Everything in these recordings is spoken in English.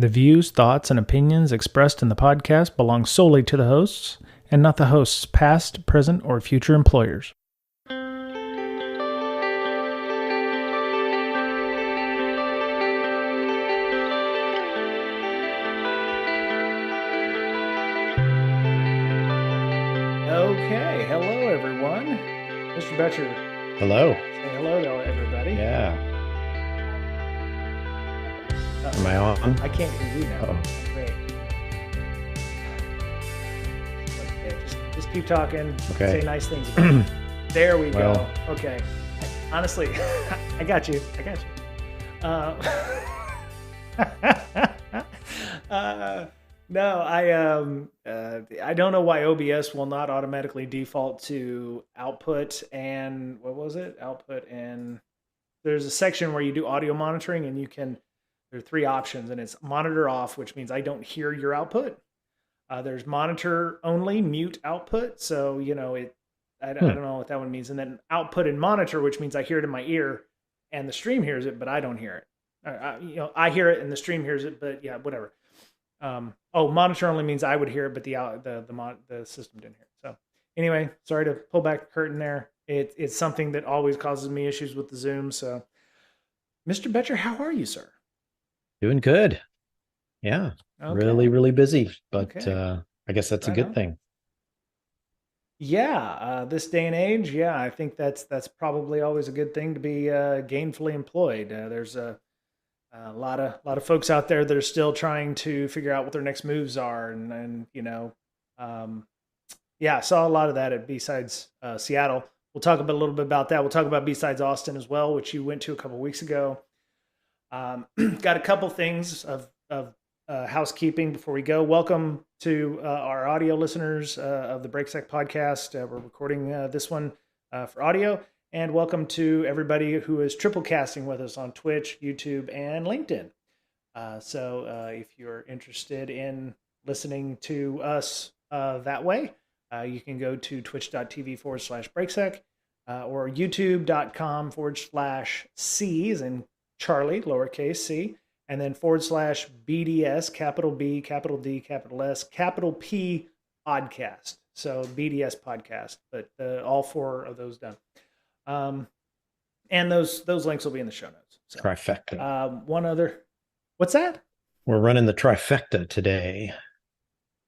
The views, thoughts, and opinions expressed in the podcast belong solely to the hosts and not the host's past, present, or future employers. Okay, hello everyone. Mr. Boettcher. Hello. Say hello to everybody. Yeah. Am I on? I can't hear you now. Uh-oh. Great. Okay, just keep talking. Okay. Say nice things about it. There we Well. go. Okay. Honestly, I got you. No, I don't know why OBS will not automatically default to output and what was it? Output and there's a section where you do audio monitoring and there are three options and it's monitor off, which means I don't hear your output. There's monitor only, mute output. So, I don't know what that one means. And then output and monitor, which means I hear it in my ear and the stream hears it, but I don't hear it. I hear it and the stream hears it, but yeah, whatever. Monitor only means I would hear it, but the system didn't hear it. So anyway, sorry to pull back the curtain there. It's something that always causes me issues with the Zoom. So, Mr. Boettcher, how are you, sir? Doing good. Yeah. Okay. Really, really busy, but Okay. I guess that's a good thing. Yeah, this day and age, yeah, I think that's probably always a good thing to be gainfully employed. There's a lot of folks out there that are still trying to figure out what their next moves are, and I saw a lot of that at Bsides Seattle. We'll talk a little bit about that. We'll talk about Bsides Austin as well, which you went to a couple weeks ago. Got a couple things of housekeeping before we go. Welcome to our audio listeners of the BrakeSec podcast. We're recording this one for audio. And welcome to everybody who is triple casting with us on Twitch, YouTube, and LinkedIn. So if you're interested in listening to us that way, you can go to twitch.tv/BrakeSec or youtube.com/C as in Charlie, lowercase c, and then /BDS, capital B, capital D, capital S, capital P podcast. So BDS podcast, but all four of those done. And those links will be in the show notes. So, Trifecta. One other, what's that? We're running the trifecta today.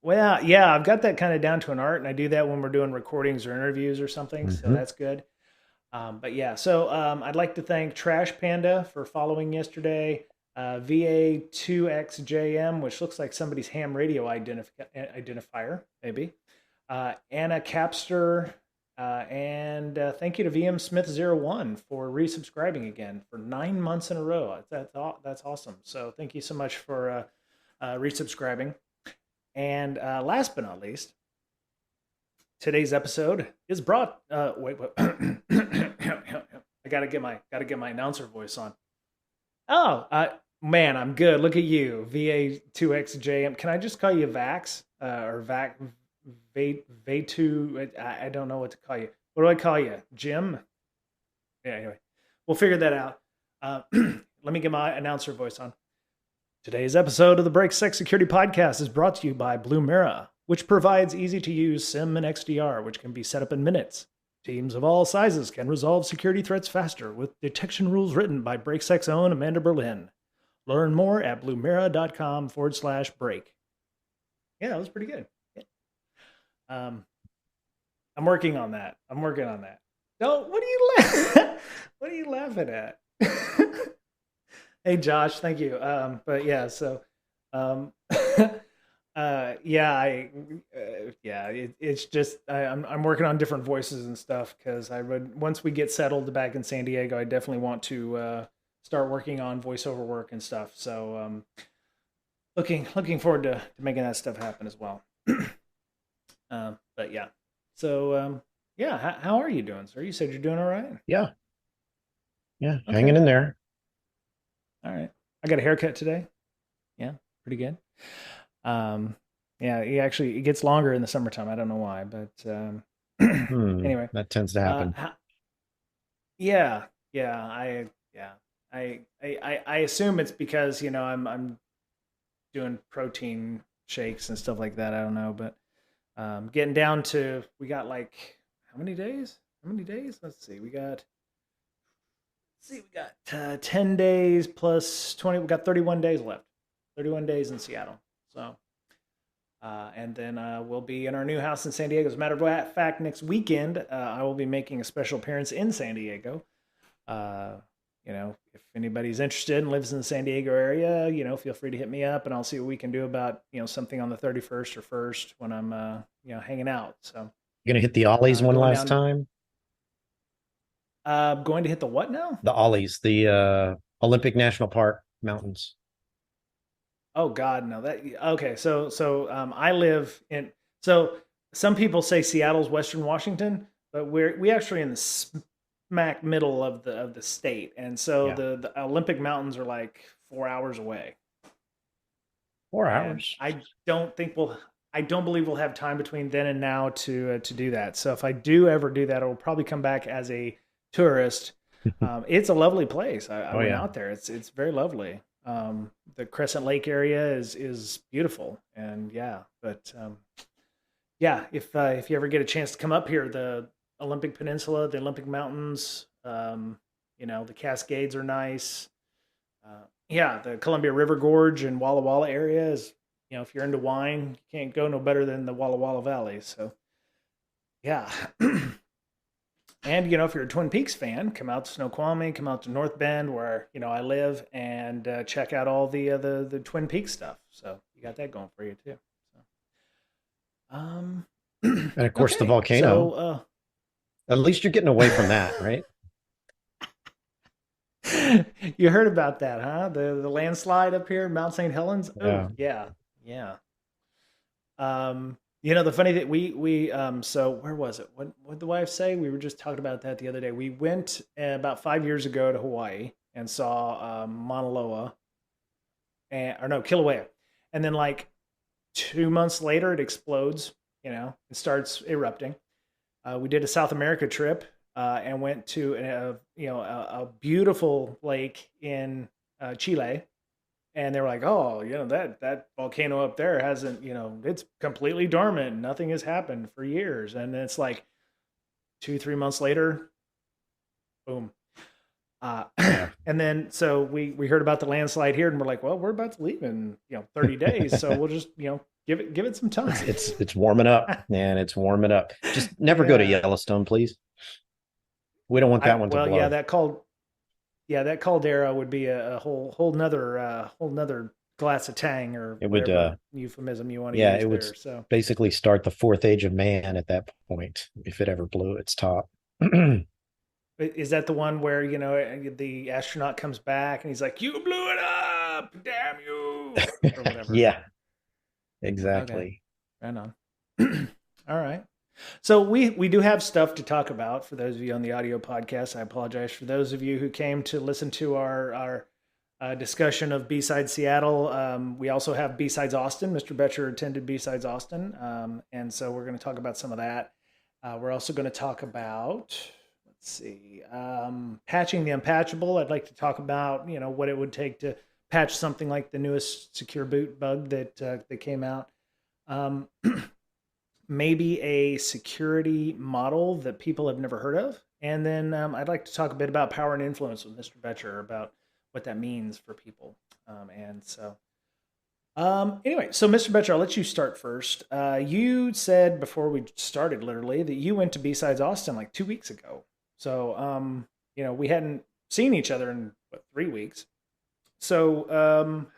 Well, yeah, I've got that kind of down to an art, and I do that when we're doing recordings or interviews or something. Mm-hmm. So that's good. But yeah, so I'd like to thank Trash Panda for following yesterday. VA2XJM, which looks like somebody's ham radio identifier, maybe. Anna Capster, and thank you to VM Smith01 for resubscribing again for 9 months in a row. That's awesome. So thank you so much for resubscribing. And last but not least, today's episode is brought. Wait. I gotta get my announcer voice on. Oh, man, I'm good. Look at you, VA2XJM. Can I just call you Vax or V2? I don't know what to call you. What do I call you, Jim? Yeah. Anyway, we'll figure that out. Let me get my announcer voice on. Today's episode of the BrakeSec Security Podcast is brought to you by Blumira, which provides easy-to-use SIM and XDR, which can be set up in minutes. Teams of all sizes can resolve security threats faster with detection rules written by BrakeSec's own Amanda Berlin. Learn more at blumira.com/break. Yeah, that was pretty good. Yeah. I'm working on that. What are you laughing at? Hey, Josh, thank you. But yeah, so it's just I'm working on different voices and stuff because once we get settled back in San Diego, I definitely want to start working on voiceover work and stuff. So looking forward to making that stuff happen as well. But yeah, so how are you doing, sir? You said you're doing all right. Yeah, okay. Hanging in there. All right, I got a haircut today. Yeah, pretty good. Yeah, it gets longer in the summertime. I don't know why, but anyway, that tends to happen. I assume it's because I'm doing protein shakes and stuff like that. I don't know, but getting down to we got like how many days? How many days? We got 10 days plus 20. We got 31 days left. 31 days in Seattle. So, and then we'll be in our new house in San Diego. As a matter of fact, next weekend, I will be making a special appearance in San Diego. If anybody's interested and lives in the San Diego area, feel free to hit me up and I'll see what we can do about, something on the 31st or 1st when I'm, hanging out. So You're going to hit the Ollies one last time? Going to hit the what now? The Ollies, the Olympic National Park mountains. Oh God, no. Okay. So I live in. So some people say Seattle's Western Washington, but we actually in the smack middle of the state, and so the Olympic Mountains are like 4 hours away. 4 hours. And I don't believe we'll have time between then and now to do that. So if I do ever do that, I will probably come back as a tourist. It's a lovely place. I went out there. It's very lovely. The Crescent Lake area is beautiful, and if you ever get a chance to come up here, the Olympic Peninsula, the Olympic Mountains, the Cascades are nice. The Columbia River Gorge and Walla Walla area is, if you're into wine, you can't go no better than the Walla Walla Valley. So, yeah. And, if you're a Twin Peaks fan, come out to Snoqualmie, come out to North Bend where, I live, and check out all the Twin Peaks stuff. So you got that going for you too. So, and of course the volcano. So, at least you're getting away from that, right? You heard about that, huh? The landslide up here in Mount St. Helens? Yeah. Oh, yeah. The funny that we so where was it? What did the wife say? We were just talking about that the other day. We went about 5 years ago to Hawaii and saw Mauna Loa, Kilauea, and then like 2 months later it explodes. It starts erupting. We did a South America trip and went to a beautiful lake in Chile. And they were like, oh, that volcano up there hasn't, it's completely dormant. Nothing has happened for years. And it's like 2-3 months later, boom. And then so we heard about the landslide here, and we're like, well, we're about to leave in 30 days, so we'll just give it some time. It's warming up, man. It's warming up. Just never go to Yellowstone, please. We don't want that one to blow. That caldera would be a whole nother glass of Tang, or it would euphemism you want to use. It would basically start the fourth age of man at that point if it ever blew its top. Is that the one where the astronaut comes back and he's like, "You blew it up, damn you," or whatever? Yeah, exactly. Okay. Right on. All right. So we do have stuff to talk about for those of you on the audio podcast. I apologize for those of you who came to listen to our discussion of Bsides Seattle. We also have Bsides Austin. Mr. Boettcher attended Bsides Austin, and so we're going to talk about some of that. We're also going to talk about, patching the unpatchable. I'd like to talk about what it would take to patch something like the newest SecureBoot bug that came out. Maybe a security model that people have never heard of. And then I'd like to talk a bit about power and influence with Mr. Boettcher, about what that means for people. Anyway, so Mr. Boettcher, I'll let you start first. You said before we started, literally, that you went to Bsides Austin like 2 weeks ago. So, we hadn't seen each other in 3 weeks. So,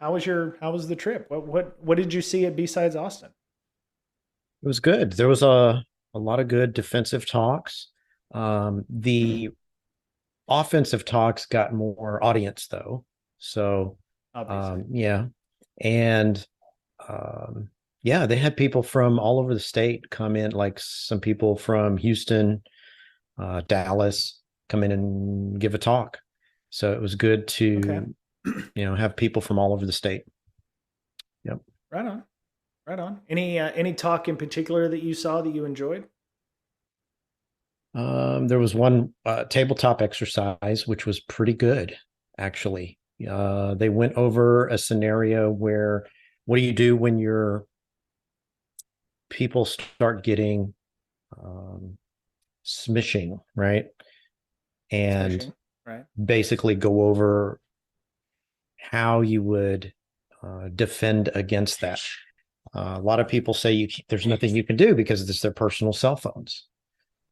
how was the trip? What did you see at Bsides Austin? It was good. There was a lot of good defensive talks. The offensive talks got more audience though. So, and they had people from all over the state come in, like some people from Houston, Dallas, come in and give a talk. So it was good to, have people from all over the state. Yep. Right on. Right on. Any talk in particular that you saw that you enjoyed? There was one tabletop exercise, which was pretty good, actually. They went over a scenario where, 2 people what do you do when your people start getting um, smishing, right? And Smishing, right? basically go over how you would defend against that. A lot of people say there's nothing you can do because it's their personal cell phones,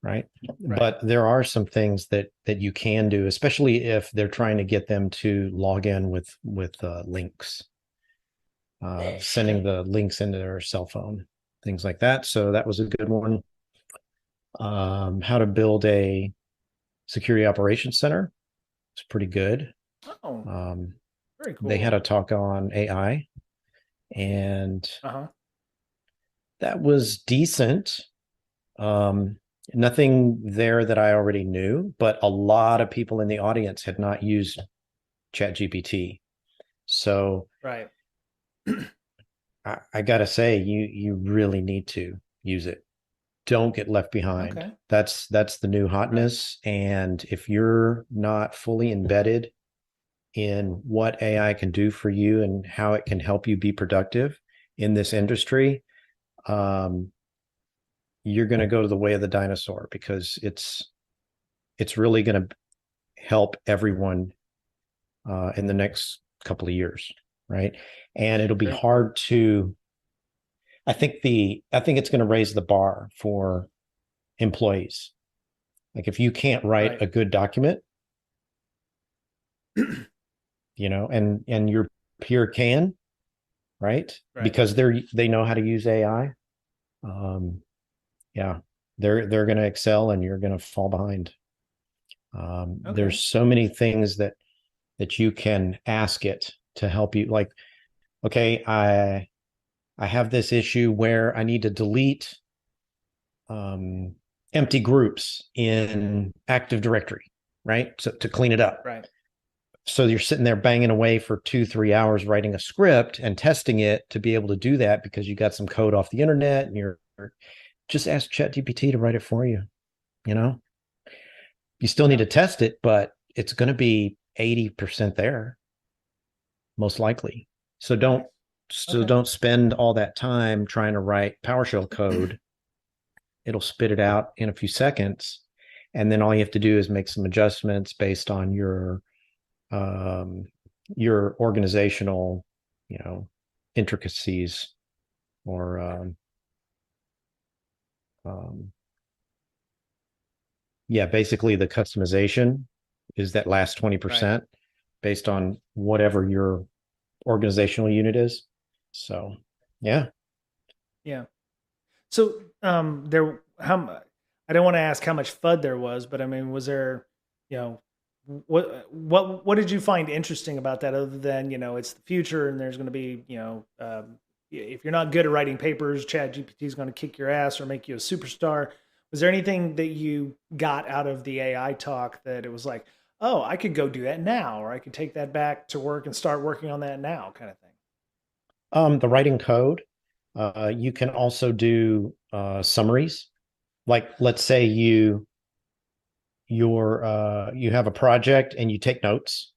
right? Right. But there are some things that you can do, especially if they're trying to get them to log in with links, sending the links into their cell phone, things like that. So that was a good one. How to build a security operations center. It's pretty good. Oh, Um, very they had cool. a talk on AI, and Uh-huh. that was decent. Um, Nothing there that I already knew, but a lot of people in the audience had not used ChatGPT. So Right. I got to say, you really need to use it. Don't get left behind. Okay. That's the new Right. hotness. And if you're not fully embedded in what AI can do for you and how it can help you be productive in this industry, um, you're going to go to the way of the dinosaur because it's really going to help everyone in the next couple of years, right? And it'll be Very cool. hard to. I think it's going to raise the bar for employees. Like if you can't write Right. a good document, and your peer can, right? Right. Because they know how to use AI. Um, yeah, they're going to excel, and you're going to fall behind. Okay. There's so many things that you can ask it to help you. Like, okay, I have this issue where I need to delete um, empty groups in Active Directory, right? So to clean it up. Right. So you're sitting there banging away for 2-3 hours writing a script and testing it to be able to do that because you got some code off the internet and you're just ask ChatGPT to write it for you. You know, you still need Yeah. to test it, but it's going to be 80% there, most likely. So don't Nice. so Okay. don't spend all that time trying to write PowerShell code. It'll spit it out in a few seconds, and then all you have to do is make some adjustments based on um, your organizational, you know, intricacies or um, yeah, basically the customization is that last Right. 20% based on whatever your organizational unit is. So yeah. Yeah. So there I don't want to ask how much FUD there was, but I mean, was there, you know, what did you find interesting about that other than, it's the future and there's going to be, if you're not good at writing papers, Chat GPT is going to kick your ass or make you a superstar. Was there anything that you got out of the AI talk that it was like, oh, I could go do that now, or I could take that back to work and start working on that now, kind of thing? The writing code, you can also do summaries. Like let's say you have a project and you take notes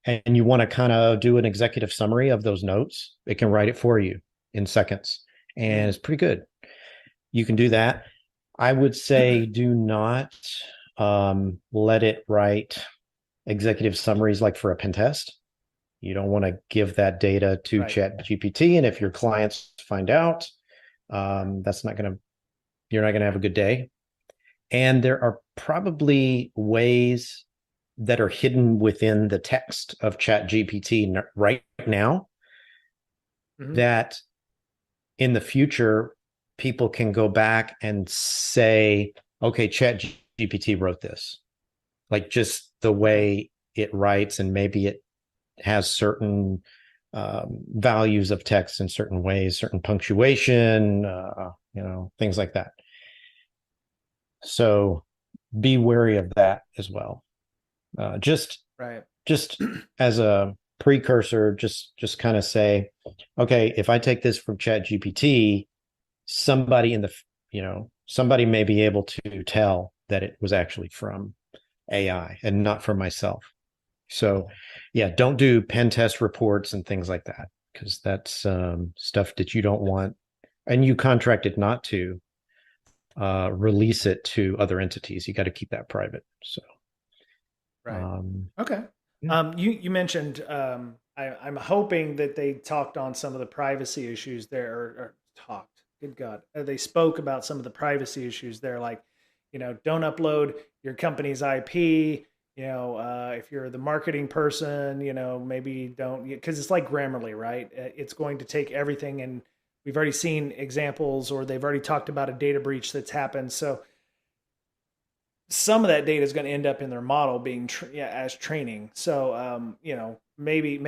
and you want to kind of do an executive summary of those notes, it can write it for you in seconds. And Mm. it's pretty good. You can do that. I would say do not let it write executive summaries like for a pen test. You don't want to give that data to Right. Chat GPT. And if your clients find out, you're not going to have a good day. And there are probably ways that are hidden within the text of Chat GPT right now Hmm. that in the future people can go back and say, okay, Chat GPT wrote this. Like just the Okay. way it writes, and maybe it has certain values of text in certain ways, certain punctuation, things like that. So be wary of that as well. Uh, just Right. just as a precursor, just kind of say, okay, if I take this from Chat GPT, somebody somebody may be able to tell that it was actually from AI and not from myself. So yeah, don't do pen test reports and things like that. because that's stuff that you don't want, and you contracted not to release it to other entities. You got to keep that private. So, Right. um, Okay. yeah. You mentioned I'm hoping that they talked on some of the privacy issues there, or talked. Good God, they spoke about some of the privacy issues there, like don't upload your company's IP. If you're the marketing person, maybe don't, because it's like Grammarly, right? It's going to take everything, and we've already seen examples, or they've already talked about a data breach that's happened. So some of that data is going to end up in their model being as training. So maybe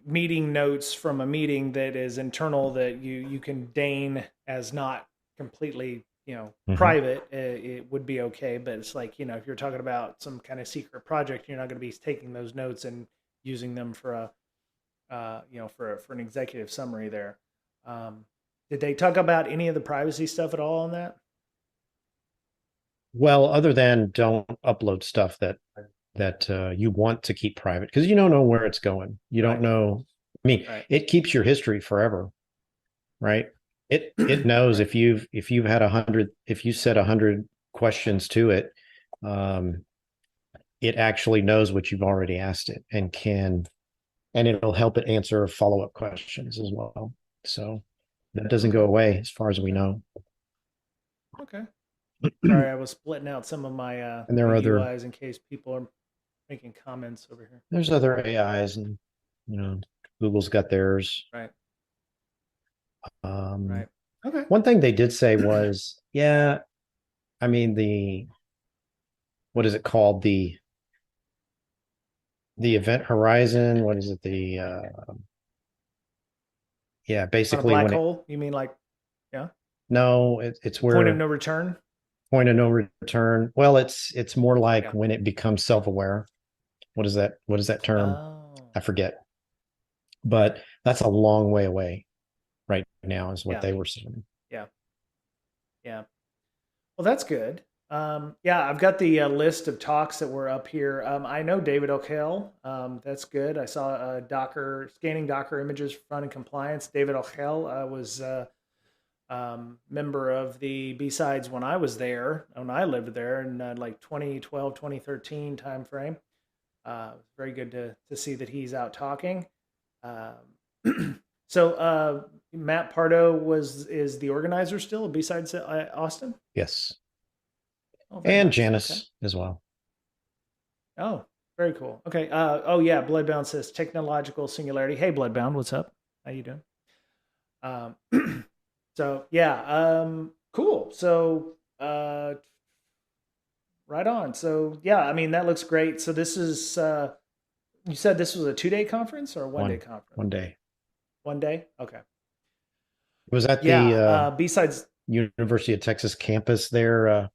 meeting notes from a meeting that is internal that you can deign as not completely Mhm. private, it would be okay. But it's like if you're talking about some kind of secret project, you're not going to be taking those notes and using them for a for an executive summary there. Um, did they talk about any of the privacy stuff at all on that? Well, other than don't upload stuff that you want to keep private because you don't know where it's going. You don't Right. know. I mean, Right. it keeps your history forever, right? It knows Right. if you've had 100, if you said 100 questions to it, um, it actually knows what you've already asked it and it'll help it answer follow-up questions as well. So that doesn't go Okay. away as far as we Okay. know. Okay. Sorry, I was splitting out some of And there my are other UIs in case people are making comments over here. there's other AIs and Google's got theirs. Right. Um, Right. Okay. one thing they did say was, yeah, I mean the what is it called? The event horizon. What is it? The yeah, On a basically black when it hole, you mean like yeah, no, it's point of where no return? point of no return. Well, it's more like Yeah. when it becomes self-aware. What is that term? Oh. I forget. But that's a long way away right now, is what Yeah. they were saying. Yeah. Yeah. Well, that's good. Yeah, I've got the list of talks that were up here. I know David O'Hale. That's good. I saw Docker scanning Docker images for fun and compliance. David O'Hale was member of the B-Sides when I was there, when I lived there in like 2012, 2013 timeframe. Very good to see that he's out talking. So Matt Pardo is the organizer still, besides Austin. Yes. Oh, very And nice. Okay. Janice as well. Oh, very cool. Okay. Oh yeah, Bloodbound says technological singularity. Hey, Bloodbound, what's up? How you doing? Um, so yeah, cool. So right on. So yeah, I mean that looks great. So this is you said this was a 2-day conference or a 1-day One conference? one day. 1 day. Okay. It was at Yeah. the Besides, University of Texas campus there. oh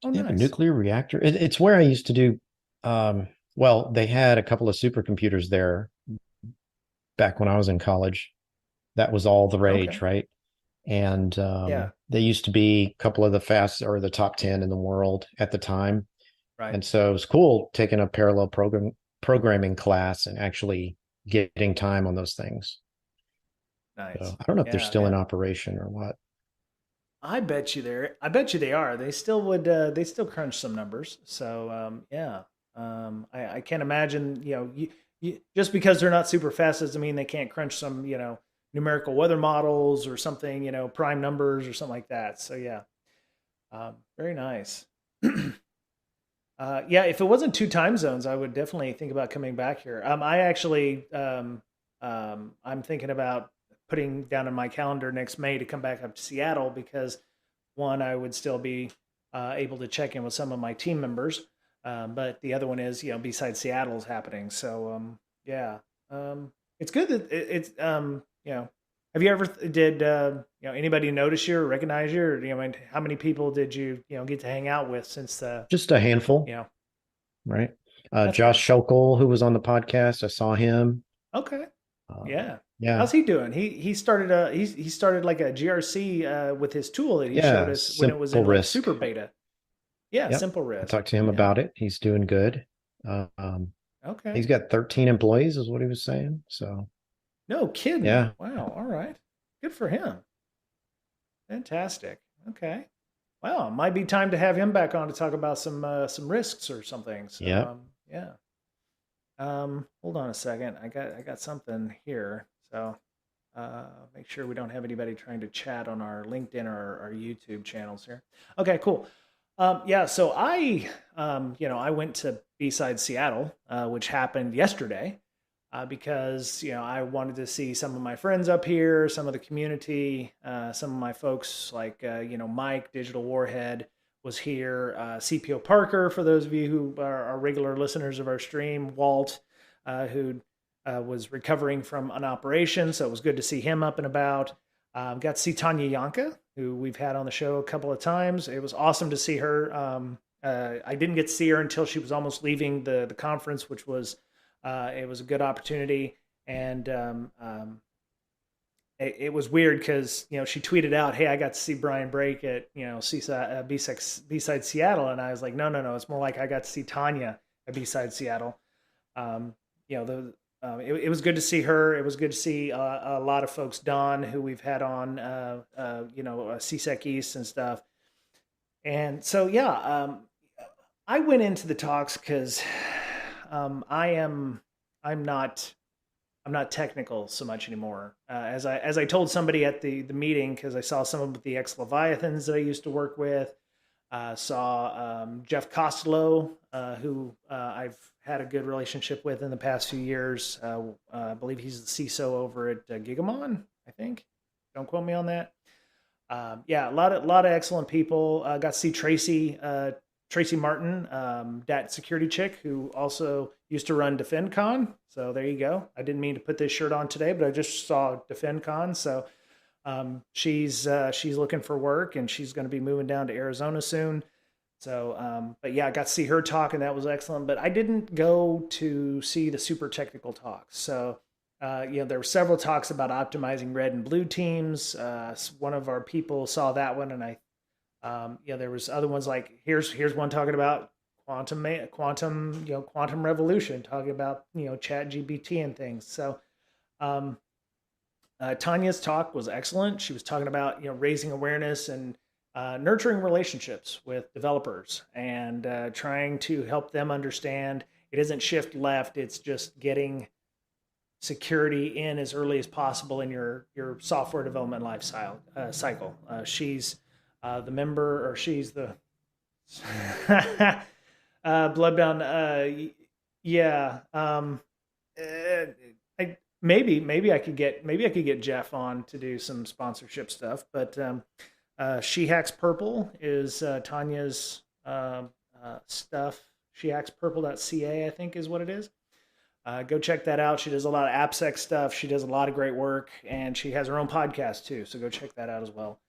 They have a nice. nuclear reactor. It's where I used to do. Well, they had a couple of supercomputers there back when I was in college. That was all the Okay. rage, right? And Yeah. they used to be a couple of the fast or the top 10 in the world at the time. Right. And so it was cool taking a parallel programming class and actually getting time on those things. So Nice. I don't know if they're Yeah. still in Yeah. operation or what. I bet you there. I bet you they are. They still would. They still crunch some numbers. So yeah. I can't imagine. Just because they're not super fast doesn't mean they can't crunch some. Numerical weather models or something. Prime numbers or something like that. So yeah. Very nice. Yeah, if it wasn't 2 time zones, I would definitely think about coming back here. I actually, I'm thinking about putting down in my calendar next May to come back up to Seattle because one, I would still be able to check in with some of my team members, but the other one is, besides Seattle is happening. So yeah, it's good that it's Have you ever did anybody notice you or recognize you, or how many people did you get to hang out with since the Just a handful, you know, right? that's good. Josh Schokel, who was on the podcast, I saw him. Okay. Uh, Yeah. yeah, How's he doing? He started he started like a GRC with his tool that he showed yeah, us when it was simple in like risk. super beta. Yeah, Yep. simple I risk. talked to him Yeah. about it. He's doing good. Um, Okay. he's got 13 employees, is what he was saying. So No kidding. Yeah. Wow. All right. Good for him. Fantastic. Okay. Well, it might be time to have him back on to talk about some risks or something. So Yep. yeah. Hold on a second. I got something here. So make sure we don't have anybody trying to chat on our LinkedIn or our YouTube channels here. Okay, cool. Yeah, so I went to B-Side Seattle, which happened yesterday, because I wanted to see some of my friends up here, some of the community, some of my folks like Mike, Digital Warhead was here, CPO Parker, for those of you who are regular listeners of our stream, Walt, who was recovering from an operation, so it was good to see him up and about. Got to see Tanya Yanka, who we've had on the show a couple of times. It was awesome to see her. I didn't get to see her until she was almost leaving the conference, which was it was a good opportunity. And it was weird because she tweeted out, "Hey, I got to see Bryan Brake at Bsides Seattle," and I was like, "No, no, no! It's more like I got to see Tanya at Bsides Seattle." Um, it was good to see her. It was good to see a lot of folks, Don, who we've had on, CSEC East and stuff. And so, yeah, I went into the talks because I'm not I'm not technical so much anymore. As I told somebody at the meeting, because I saw some of the ex Leviathans that I used to work with, saw Jeff Costello, who I've had a good relationship with in the past few years. I believe he's the CISO over at Gigamon, I think. Don't quote me on that. Yeah, a lot of excellent people. Got to see Tracy Martin, that security chick who also used to run DefendCon. So there you go. I didn't mean to put this shirt on today, but I just saw DefendCon. So she's looking for work, and she's going to be moving down to Arizona soon. So, but yeah, I got to see her talk, and that was excellent. But I didn't go to see the super technical talks. So, there were several talks about optimizing red and blue teams. One of our people saw that one, and there was other ones like here's one talking about quantum revolution, talking about Chat GPT and things. So, um, Tanya's talk was excellent. She was talking about raising awareness and nurturing relationships with developers, and trying to help them understand it isn't shift left. It's just getting security in as early as possible in your software development cycle. She's the member, or she's the Bloodbound. Yeah. Maybe I could get Jeff on to do some sponsorship stuff, but She Hacks Purple is Tanya's stuff. SheHacksPurple.ca, I think, is what it is. Go check that out. She does a lot of AppSec stuff. She does a lot of great work, and she has her own podcast too. So go check that out as well.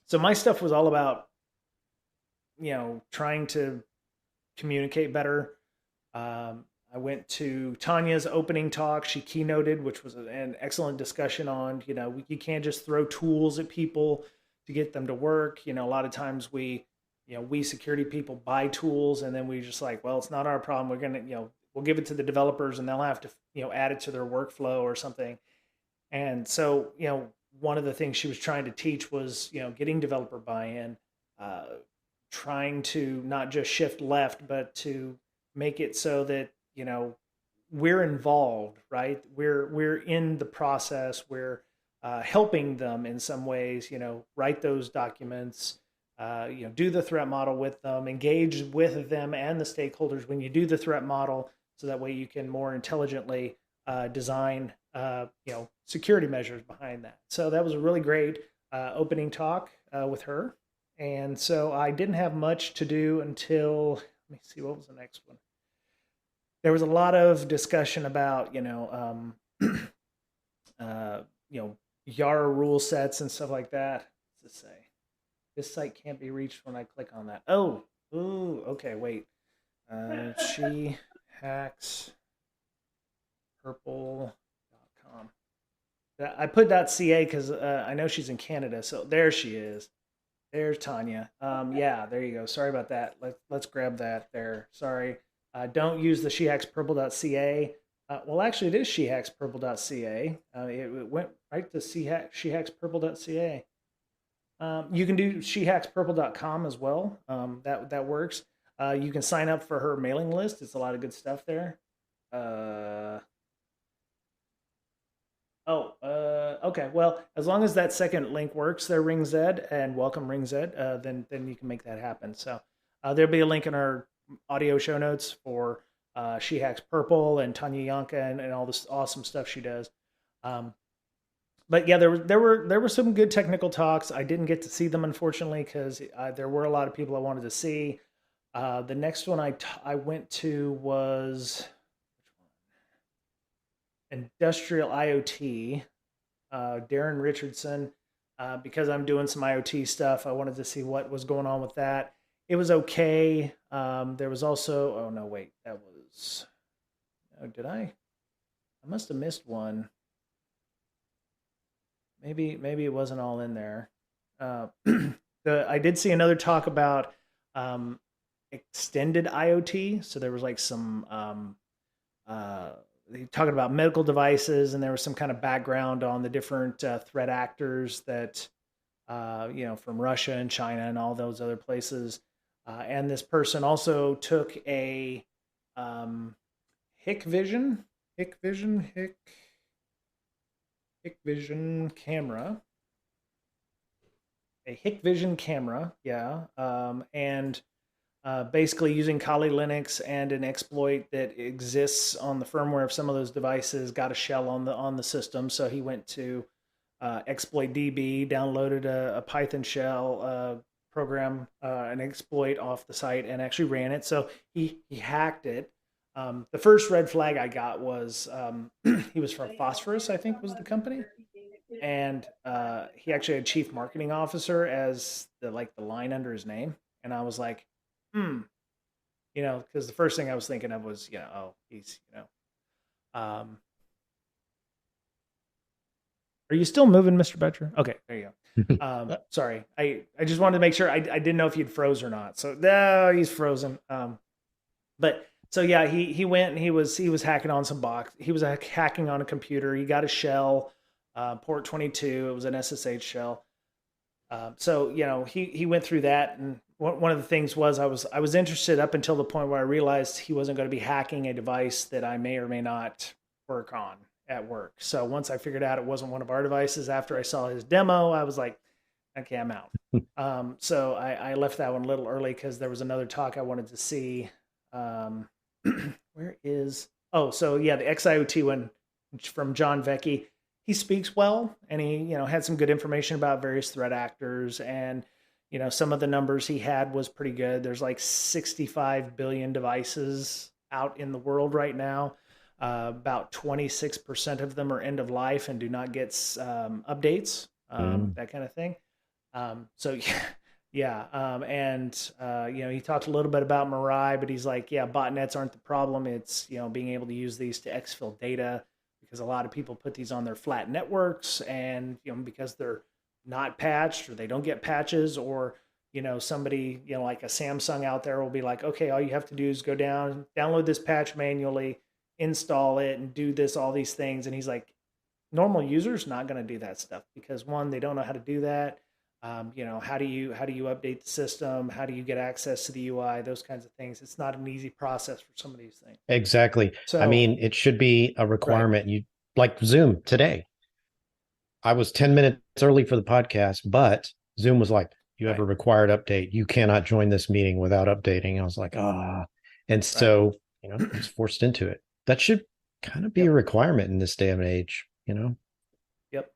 So my stuff was all about trying to communicate better. I went to Tanya's opening talk. She keynoted, which was an excellent discussion on, you can't just throw tools at people to get them to work. A lot of times we security people buy tools, and then we just like, well, it's not our problem. We're going to, we'll give it to the developers, and they'll have to, add it to their workflow or something. And so, one of the things she was trying to teach was, getting developer buy-in, trying to not just shift left, but to make it so that we're involved, right? We're in the process. We're helping them in some ways. Write those documents. Do the threat model with them. Engage with them and the stakeholders when you do the threat model, so that way you can more intelligently design security measures behind that. So that was a really great opening talk with her. And so I didn't have much to do until, let me see, what was the next one? There was a lot of discussion about, Yara rule sets and stuff like that. What's it say? This site can't be reached when I click on that. Oh, ooh, okay, wait. She hacks purple.com. I put .ca because I know she's in Canada. So there she is. There's Tanya. Yeah, there you go. Sorry about that. Let's grab that there. Sorry. Don't use the SheHacksPurple.ca. Well, actually, it is shehackspurple.ca. It went right to shehackspurple.ca. You can do shehackspurple.com as well. That works. You can sign up for her mailing list. It's a lot of good stuff there. Uh, okay. Well, as long as that second link works there, Ring Z, and welcome Ring Z, then you can make that happen. So there'll be a link in our audio show notes for She Hacks Purple and Tanya Yanka and all this awesome stuff she does. Um, but yeah, there were some good technical talks. I didn't get to see them unfortunately because there were a lot of people I wanted to see. The next one I went to was Industrial IoT. Darren Richardson. Because I'm doing some IoT stuff, I wanted to see what was going on with that. It was okay. There was also, oh no, wait, that was, oh, did I? I must have missed one. Maybe it wasn't all in there. I did see another talk about um, extended IoT. So there was like some uh, talking about medical devices, and there was some kind of background on the different threat actors that from Russia and China and all those other places. And this person also took a um, Hikvision, Hikvision, Hikvision camera, a Hikvision camera, yeah, and basically using Kali Linux and an exploit that exists on the firmware of some of those devices, got a shell on the system. So he went to exploit DB, downloaded a Python shell program, an exploit off the site, and actually ran it. So he hacked it. The first red flag I got was he was from Phosphorus, I think was the company, and he actually had chief marketing officer as the line under his name, and I was like, hmm, because the first thing I was thinking of was, oh, he's, um, are you still moving, Mr. Boettcher? Okay, there you go. Sorry, I just wanted to make sure I didn't know if you'd froze or not. So no, he's frozen. But so yeah, he went and he was hacking on some box. He was hacking on a computer. He got a shell, port 22. It was an SSH shell. So he went through that, and one of the things was I was interested up until the point where I realized he wasn't going to be hacking a device that I may or may not work on at work. So once I figured out it wasn't one of our devices after I saw his demo, I was like, okay, I'm out. So I left that one a little early because there was another talk I wanted to see. Where is? Oh, so yeah, the XIOT one from John Vecchi. He speaks well, and he had some good information about various threat actors, and some of the numbers he had was pretty good. There's like 65 billion devices out in the world right now. About 26% of them are end of life and do not get updates, that kind of thing. So yeah, and he talked a little bit about Mirai, but he's like, yeah, botnets aren't the problem. It's being able to use these to exfil data, because a lot of people put these on their flat networks, and because they're not patched or they don't get patches, or somebody like a Samsung out there will be like, okay, all you have to do is go down, download this patch manually, install it, and do all these things. And he's like, normal users not going to do that stuff, because one, they don't know how to do that. How do you update the system? How do you get access to the UI? Those kinds of things. It's not an easy process for some of these things. Exactly. I So mean, it should be a right, requirement. You like Zoom today. I was 10 minutes early for the podcast, but Zoom was like, you have a right, required update. You cannot join this meeting without updating. I was like, ah. And right. so, I was forced into it. That should kind of be a Yep, requirement in this day and age. yep,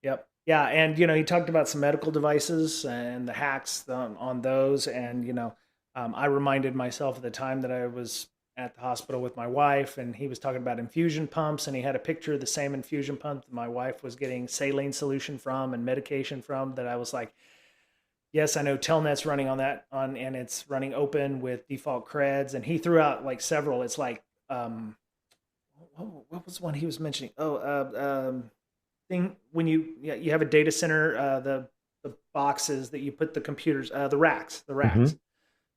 yep. Yeah, and he talked about some medical devices and the hacks on those, and I reminded myself at the time that I was at the hospital with my wife, and he was talking about infusion pumps, and he had a picture of the same infusion pump that my wife was getting saline solution from and medication from. That I was like, yes, I know Telnet's running on that and it's running open with default creds. And he threw out like several. It's like, what was one he was mentioning? Oh, thing when you have a data center, the boxes that you put the computers, the racks. Hmm.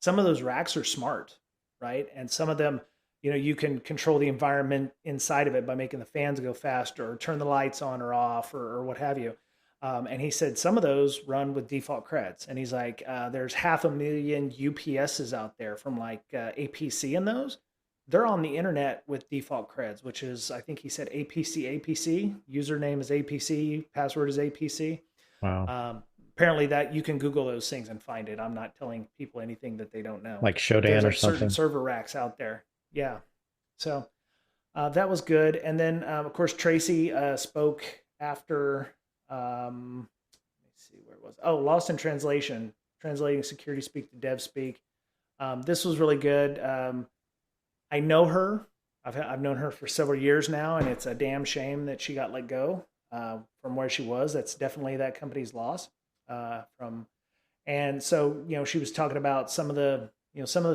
Some of those racks are smart, right? And some of them you can control the environment inside of it by making the fans go faster or turn the lights on or off or what have you. And he said some of those run with default creds. And he's like, there's 500,000 UPSs out there from like APC and those. They're on the internet with default creds, which is, I think he said APC. Username is APC, password is APC. Wow. Apparently that you can Google those things and find it. I'm not telling people anything that they don't know. Like But there's Shodan or like certain something. server racks out there. Yeah. So that was good. And then, of course, Tracy spoke after, let me see where it was. Oh, Lost in Translation, translating security speak to dev speak. This was really good. I know her. I've known her for several years now, and it's a damn shame that she got let go from where she was. That's definitely that company's loss. From And so she was talking about some of the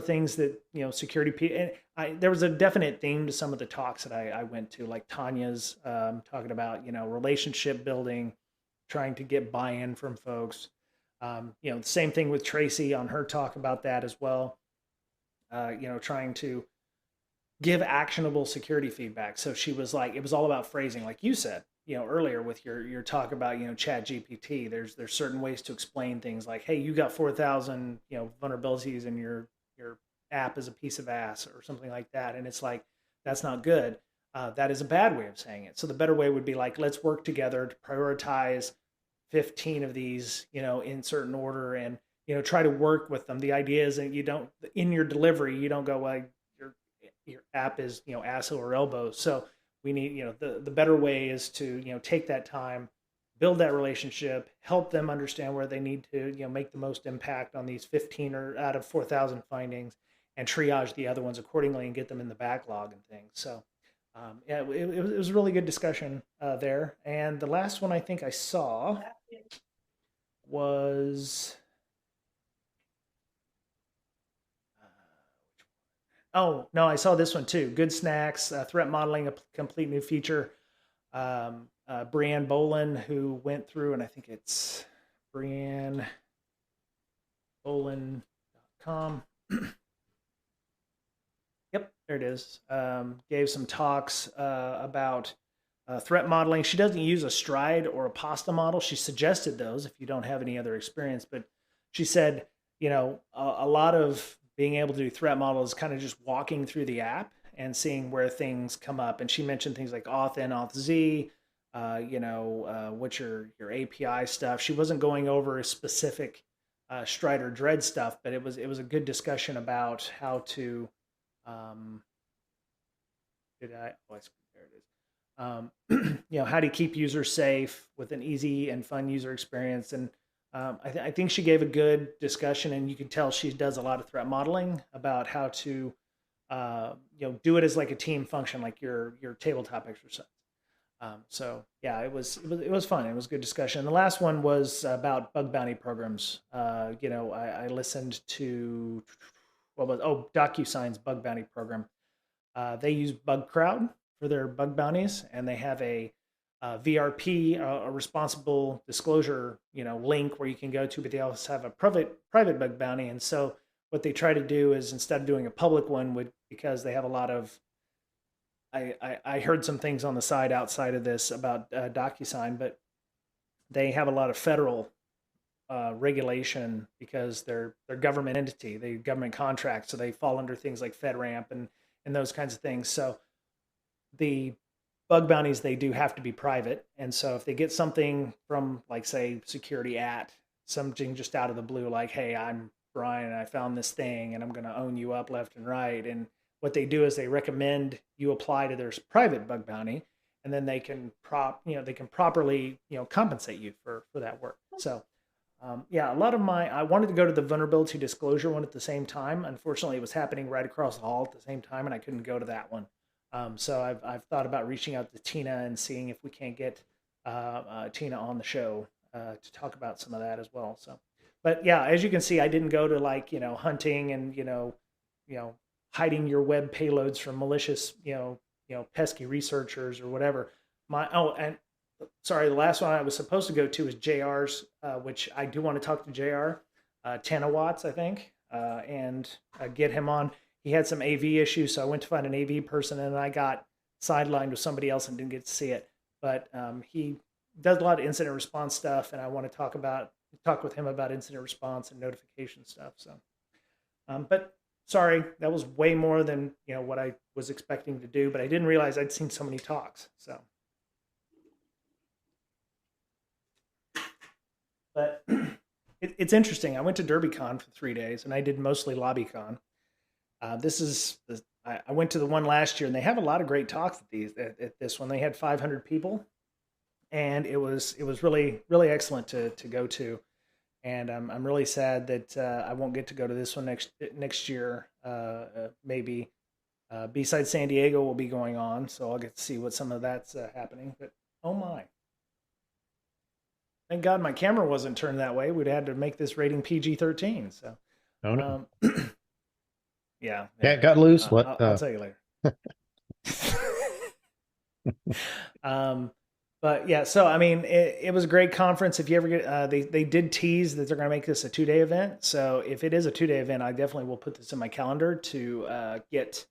things that security. And there was a definite theme to some of the talks that I went to, like Tanya's talking about relationship building, trying to get buy-in from folks. The same thing with Tracy on her talk about that as well. Trying to give actionable security feedback. So she was like, it was all about phrasing, like you said, earlier with your talk about, Chat GPT. There's certain ways to explain things like, hey, you got 4,000, vulnerabilities and your app is a piece of ass or something like that. And it's like, that's not good. That is a bad way of saying it. So the better way would be like, let's work together to prioritize 15 of these, in certain order and, try to work with them. The idea is that you don't, in your delivery, you don't go like your app is, asshole or elbow. So we need, the better way is to, take that time, build that relationship, help them understand where they need to, make the most impact on these 15 or out of 4,000 findings and triage the other ones accordingly and get them in the backlog and things. So yeah, it was a really good discussion there. And the last one I think I saw was, oh, no, I saw this one too. Good Snacks, threat modeling, a complete new feature. Brianne Bolin, who went through, and I think it's briannebolin.com. Yep, there it is. Gave some talks about threat modeling. She doesn't use a stride or a pasta model. She suggested those if you don't have any other experience, but she said, a lot of being able to do threat models is kind of just walking through the app and seeing where things come up. And she mentioned things like auth in, auth z, what's your API stuff. She wasn't going over a specific stride or dread stuff, but it was a good discussion about how to there it is. How to keep users safe with an easy and fun user experience. And I think she gave a good discussion, and you can tell she does a lot of threat modeling about how to, do it as like a team function, like your tabletop exercise. So yeah, it was fun. It was a good discussion. The last one was about bug bounty programs. I listened to DocuSign's bug bounty program. They use BugCrowd for their bug bounties, and they have a VRP, a responsible disclosure, link where you can go to, but they also have a private bug bounty. And so what they try to do is, instead of doing a public one, because they have a lot of, I heard some things on the side outside of this about DocuSign, but they have a lot of federal regulation because they're government entity, they government contracts, so they fall under things like FedRAMP and those kinds of things. So the bug bounties they do have to be private, and so if they get something from, like, say, security something just out of the blue, like, hey, I'm Brian and I found this thing and I'm going to own you up left and right, and what they do is they recommend you apply to their private bug bounty, and then they can properly compensate you for that work. So yeah, a lot of I wanted to go to the vulnerability disclosure one at the same time. Unfortunately, it was happening right across the hall at the same time, and I couldn't go to that one. So I've thought about reaching out to Tina and seeing if we can't get Tina on the show to talk about some of that as well. So, but yeah, as you can see, I didn't go to hunting and hiding your web payloads from malicious pesky researchers or whatever. And sorry, the last one I was supposed to go to is JR's, which I do want to talk to JR, Tanawatts, I think, and get him on. he had some AV issues, so I went to find an AV person, and I got sidelined with somebody else and didn't get to see it. But he does a lot of incident response stuff, and I want to talk with him about incident response and notification stuff. So, but sorry, that was way more than what I was expecting to do. But I didn't realize I'd seen so many talks. So, but it's interesting. I went to DerbyCon for 3 days, and I did mostly LobbyCon. I went to the one last year, and they have a lot of great talks at this one. They had 500 people, and it was really really excellent to go to. And I'm really sad that I won't get to go to this one next year. Maybe Bsides San Diego will be going on, so I'll get to see what some of that's happening. But oh my. Thank God my camera wasn't turned that way. We'd had to make this rating PG-13. So, Oh no. Yeah, Yeah, it got loose. What? I'll tell you later. But yeah, so I mean, it was a great conference. If you ever get, they did tease that they're going to make this a 2-day event. So if it is a 2-day event, I definitely will put this in my calendar to get,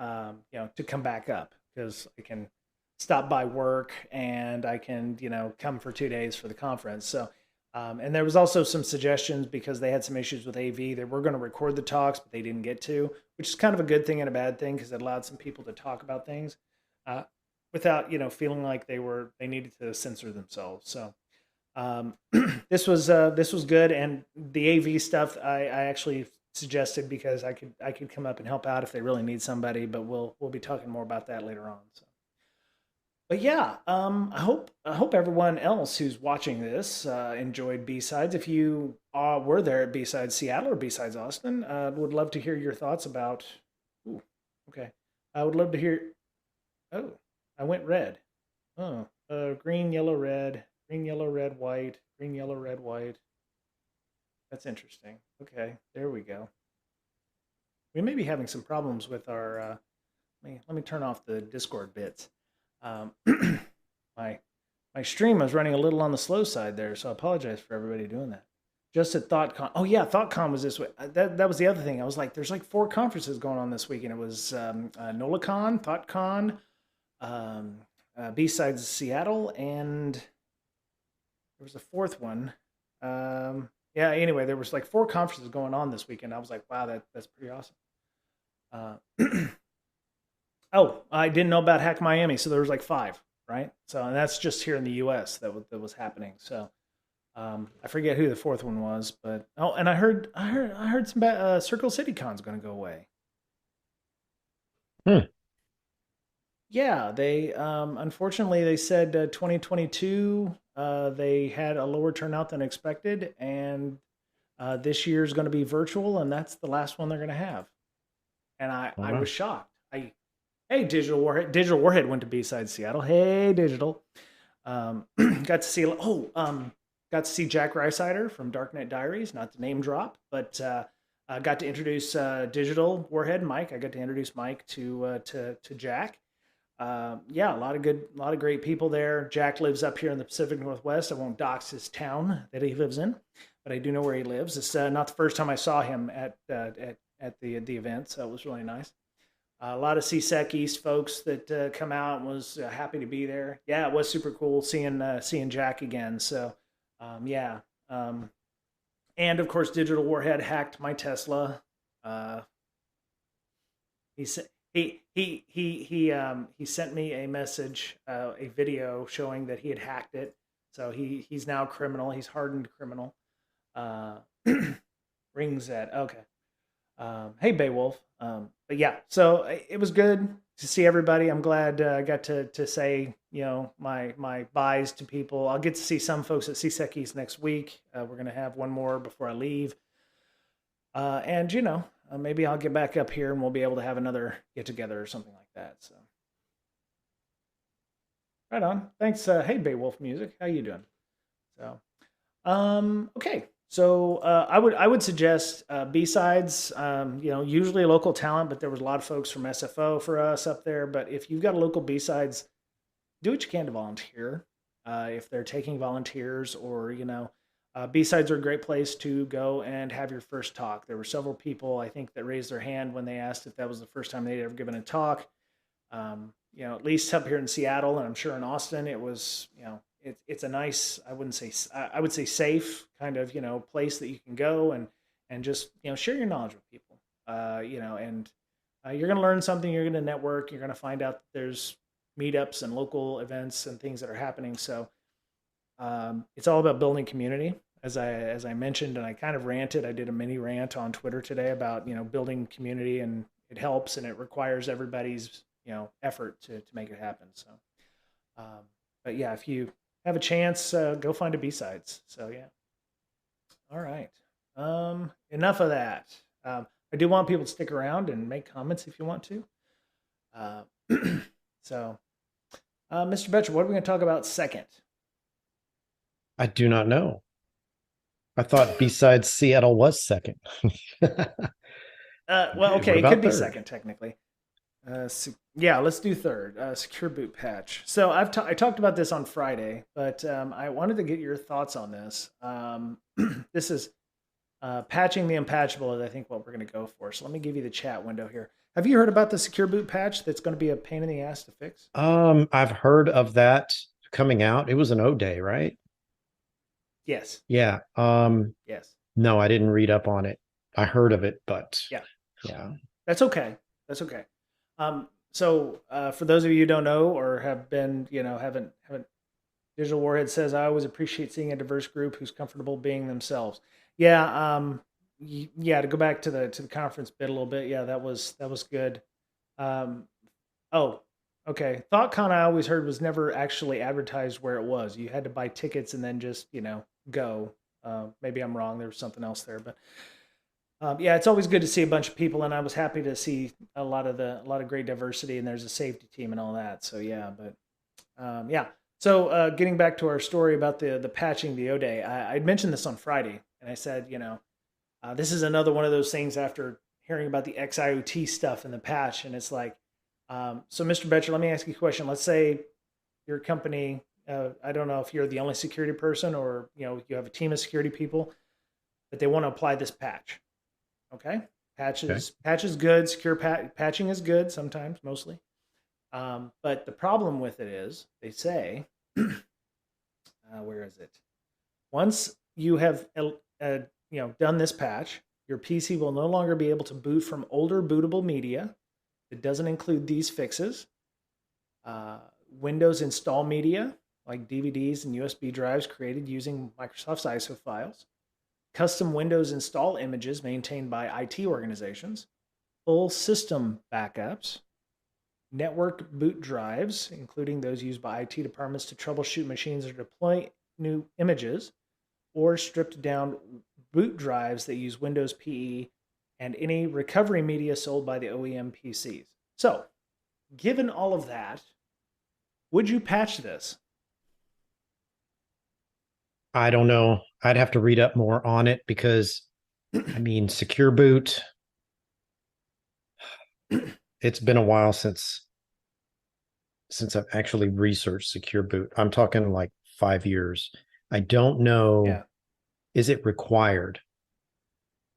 to come back up, because I can stop by work and I can, come for 2 days for the conference. So, and there was also some suggestions, because they had some issues with AV. They were going to record the talks, but they didn't get to, which is kind of a good thing and a bad thing, because it allowed some people to talk about things without, feeling like they needed to censor themselves. So this was good. And the AV stuff I actually suggested, because I could come up and help out if they really need somebody, but we'll be talking more about that later on. So. But yeah, I hope everyone else who's watching this enjoyed B-Sides. If you were there at Bsides Seattle or Bsides Austin, would love to hear your thoughts about. Ooh, okay. I would love to hear. Oh, I went red. Oh, green, yellow, red, white, green, yellow, red, white. That's interesting. Okay, there we go. We may be having some problems with our. Let me turn off the Discord bits. My stream was running a little on the slow side there, so I apologize for everybody doing that. Just at ThoughtCon. Oh yeah, ThoughtCon was this way. That was the other thing. I was like, there's like 4 conferences going on this week, and it was NOLACon, ThoughtCon, Bsides Seattle, and there was a 4th one. Yeah. Anyway, there was like 4 conferences going on this weekend. I was like, wow, that's pretty awesome. Oh, I didn't know about Hack Miami, so there was like 5, right? So, and that's just here in the U.S. that was happening. So, I forget who the 4th one was, but and I heard some Circle City Con's going to go away. Yeah, they unfortunately they said 2022 they had a lower turnout than expected, and this year is going to be virtual, and that's the last one they're going to have. And I was shocked. Hey, Digital Warhead. Digital Warhead went to Bsides Seattle. Hey, Digital. Got to see Jack Rysider from Darknet Diaries. Not to name drop, but got to introduce Digital Warhead, Mike. I got to introduce Mike to Jack. Yeah, a lot of great people there. Jack lives up here in the Pacific Northwest. I won't dox his town that he lives in, but I do know where he lives. It's not the first time I saw him at the event, so it was really nice. A lot of CSEC East folks that come out and was happy to be there. Yeah, it was super cool seeing Jack again. So, yeah. And of course, Digital Warhead hacked my Tesla. He said he sent me a message, a video showing that he had hacked it. So he's now a criminal. He's hardened criminal. Rings at okay. Hey, Beowulf. But yeah, so it was good to see everybody. I'm glad I got to say, my byes to people. I'll get to see some folks at CSEC East next week. We're going to have one more before I leave. And, maybe I'll get back up here and we'll be able to have another get together or something like that. So right on. Thanks. Hey, Beowulf Music. How you doing? So, okay. So I would suggest B-Sides, usually a local talent, but there was a lot of folks from SFO for us up there. But if you've got a local B-Sides, do what you can to volunteer. If they're taking volunteers or, B-sides are a great place to go and have your first talk. There were several people, I think, that raised their hand when they asked if that was the first time they'd ever given a talk. At least up here in Seattle, and I'm sure in Austin, it was, it's a nice, I would say safe kind of, place that you can go and just, share your knowledge with people, and you're going to learn something, you're going to network, you're going to find out that there's meetups and local events and things that are happening. So it's all about building community, as I mentioned, and I kind of ranted. I did a mini rant on Twitter today about building community, and it helps, and it requires everybody's effort to make it happen. So, but yeah, if you have a chance, go find a B-sides. So yeah, all right. Enough of that. I do want people to stick around and make comments if you want to. Uh, so, Mr. Boettcher, what are we going to talk about second? I do not know. I thought Bsides Seattle was second. Well, What okay, it could about be third? second technically. Yeah, let's do third. Secure boot patch. So I talked about this on Friday, but I wanted to get your thoughts on this. This is patching the unpatchable is I think what we're going to go for. So let me give you the chat window here. Have you heard about the secure boot patch that's going to be a pain in the ass to fix? I've heard of that coming out. It was an O day, right? Yes. Yeah. Yes. No, I didn't read up on it. I heard of it, but Yeah. yeah. That's okay. That's okay. For those of you who don't know or have been, haven't Digital Warhead says, I always appreciate seeing a diverse group who's comfortable being themselves. Yeah, yeah. To go back to the conference bit a little bit, yeah, that was good. Um, oh, okay. ThoughtCon I always heard was never actually advertised where it was. You had to buy tickets and then just go. Maybe I'm wrong. There was something else there, but yeah, it's always good to see a bunch of people, and I was happy to see a lot of great diversity, and there's a safety team and all that. So yeah, but yeah. So getting back to our story about the patching the O day, I'd mentioned this on Friday, and I said, this is another one of those things after hearing about the XIOT stuff in the patch, and it's like, so Mr. Boettcher, let me ask you a question. Let's say your company, I don't know if you're the only security person or you have a team of security people, but they want to apply this patch. Okay, Okay. patch is good. Patching is good sometimes, mostly. But the problem with it is, they say, where is it? Once you have done this patch, your PC will no longer be able to boot from older bootable media. It doesn't include these fixes. Uh, Windows install media like DVDs and USB drives created using Microsoft's ISO files. Custom Windows install images maintained by IT organizations. Full system backups, network boot drives, including those used by IT departments to troubleshoot machines or deploy new images, or stripped down boot drives that use Windows PE, and any recovery media sold by the OEM PCs. So, given all of that, would you patch this? I don't know. I'd have to read up more on it because I mean, Secure Boot, it's been a while since I've actually researched Secure Boot. I'm talking like 5 years. I don't know, Yeah. is it required,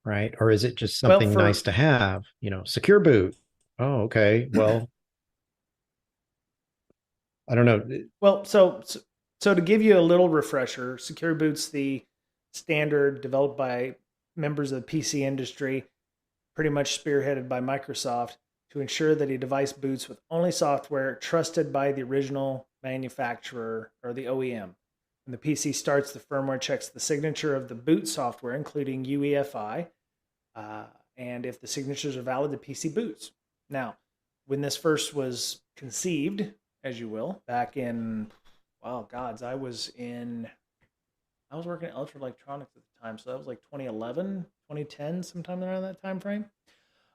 right? Or is it just Well, something nice for to have? Secure Boot. Oh, okay. Well, I don't know. well, so to give you a little refresher, Secure Boot's the standard developed by members of the PC industry, pretty much spearheaded by Microsoft to ensure that a device boots with only software trusted by the original manufacturer or the OEM. When the PC starts, the firmware checks the signature of the boot software, including UEFI, uh, and if the signatures are valid, the PC boots. Now, when this first was conceived, as you will, back in, well, gods, I was working at Ultra Electronics at the time, so that was like 2011, 2010, sometime around that time frame.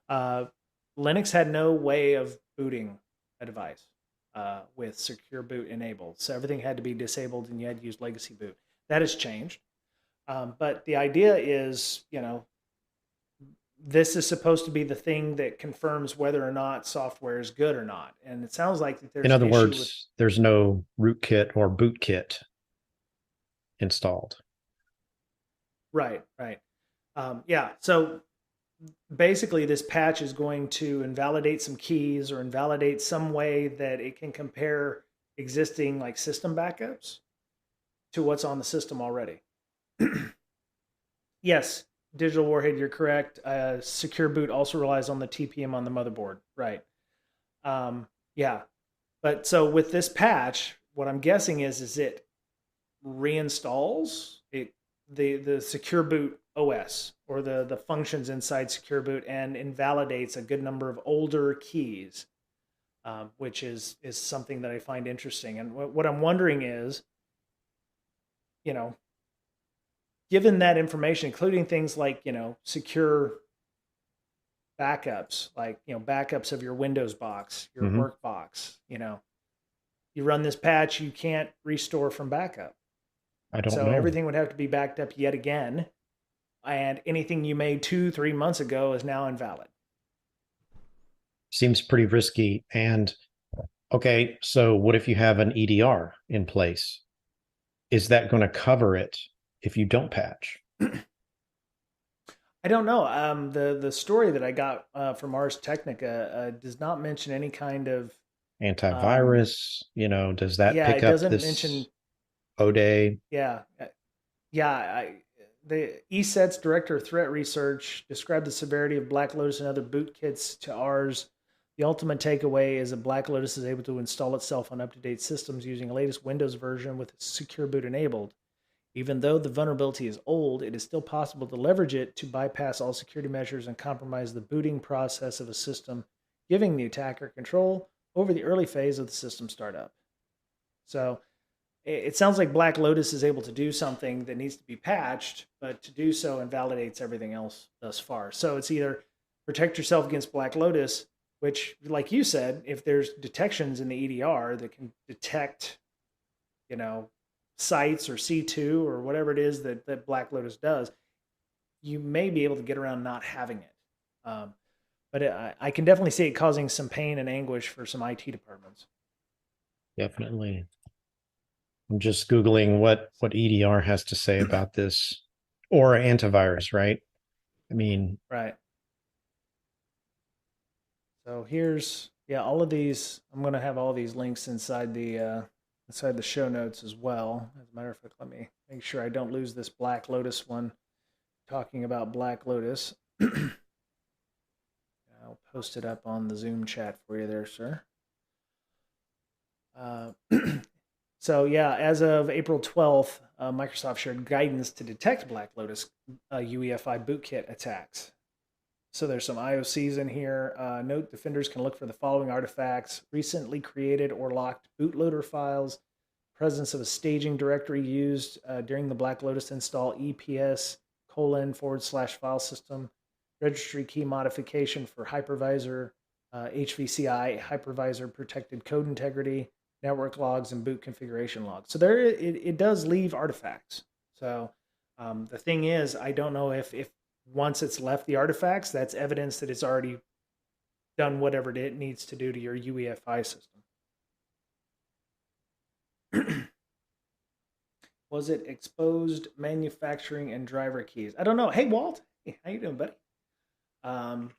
Uh, Linux had no way of booting a device with Secure Boot enabled, so everything had to be disabled, and you had to use Legacy Boot. That has changed, but the idea is, this is supposed to be the thing that confirms whether or not software is good or not. And it sounds like that In there's an other issue with. words, there's no rootkit or bootkit installed. Right, right. Yeah. So basically, this patch is going to invalidate some keys or invalidate some way that it can compare existing like system backups to what's on the system already. Yes, digital warhead, you're correct. Secure boot also relies on the TPM on the motherboard. Right. Yeah. But so with this patch, what I'm guessing is it reinstalls the secure boot OS or the functions inside secure boot and invalidates a good number of older keys, which is something that I find interesting. And what I'm wondering is, you know, given that information, including things like secure backups, like backups of your Windows box, your Hmm. work box, you run this patch, you can't restore from backup. I don't So know. everything would have to be backed up yet again, and anything you made 2-3 months ago is now invalid. Seems pretty risky. And okay, so what if you have an EDR in place? Is that going to cover it if you don't patch? I don't know. The story that I got from Ars Technica does not mention any kind of um, Antivirus, does that yeah. pick It up doesn't this mention ODay? yeah yeah. The ESET's director of threat research described the severity of Black Lotus and other bootkits to Ars. The ultimate takeaway is that Black Lotus is able to install itself on up-to-date systems using the latest Windows version with Secure Boot enabled. Even though the vulnerability is old, it is still possible to leverage it to bypass all security measures and compromise the booting process of a system, giving the attacker control over the early phase of the system startup. So it sounds like Black Lotus is able to do something that needs to be patched, but to do so invalidates everything else thus far. So it's either protect yourself against Black Lotus, which, like you said, if there's detections in the EDR that can detect, you know, sites or C2 or whatever it is that Black Lotus does, you may be able to get around not having it. But I can definitely see it causing some pain and anguish for some IT departments. Definitely. I'm just Googling what EDR has to say about this, or antivirus, right? I mean, Right. So here's yeah, all of these. I'm going to have all these links inside the show notes as well. As a matter of fact, let me make sure I don't lose this Black Lotus one. Talking about Black Lotus, I'll post it up on the Zoom chat for you there, sir. Uh, so yeah, as of April 12th, Microsoft shared guidance to detect Black Lotus UEFI bootkit attacks. So there's some IOCs in here. Note defenders can look for the following artifacts: recently created or locked bootloader files, presence of a staging directory used during the Black Lotus install, EPS :/file system, registry key modification for hypervisor, HVCI, hypervisor protected code integrity, network logs, and boot configuration logs. So it does leave artifacts. So the thing is, I don't know if once it's left the artifacts, that's evidence that it's already done whatever it needs to do to your UEFI system. Was it exposed manufacturing and driver keys? I don't know. Hey, Walt. Hey, how you doing, buddy? Um,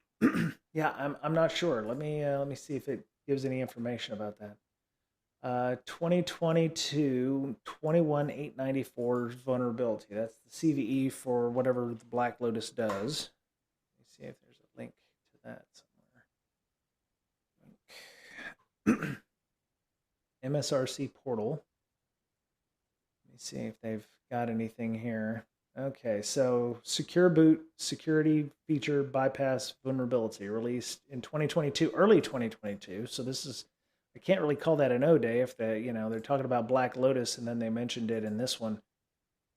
yeah, I'm not sure. Let me see if it gives any information about that. 2022 21894 vulnerability. That's the CVE for whatever the Black Lotus does. Let me see if there's a link to that somewhere. MSRC portal. Let me see if they've got anything here. Okay, so Secure Boot security feature bypass vulnerability released in 2022, early 2022. So this is, I can't really call that an O day if they're talking about Black Lotus and then they mentioned it in this one.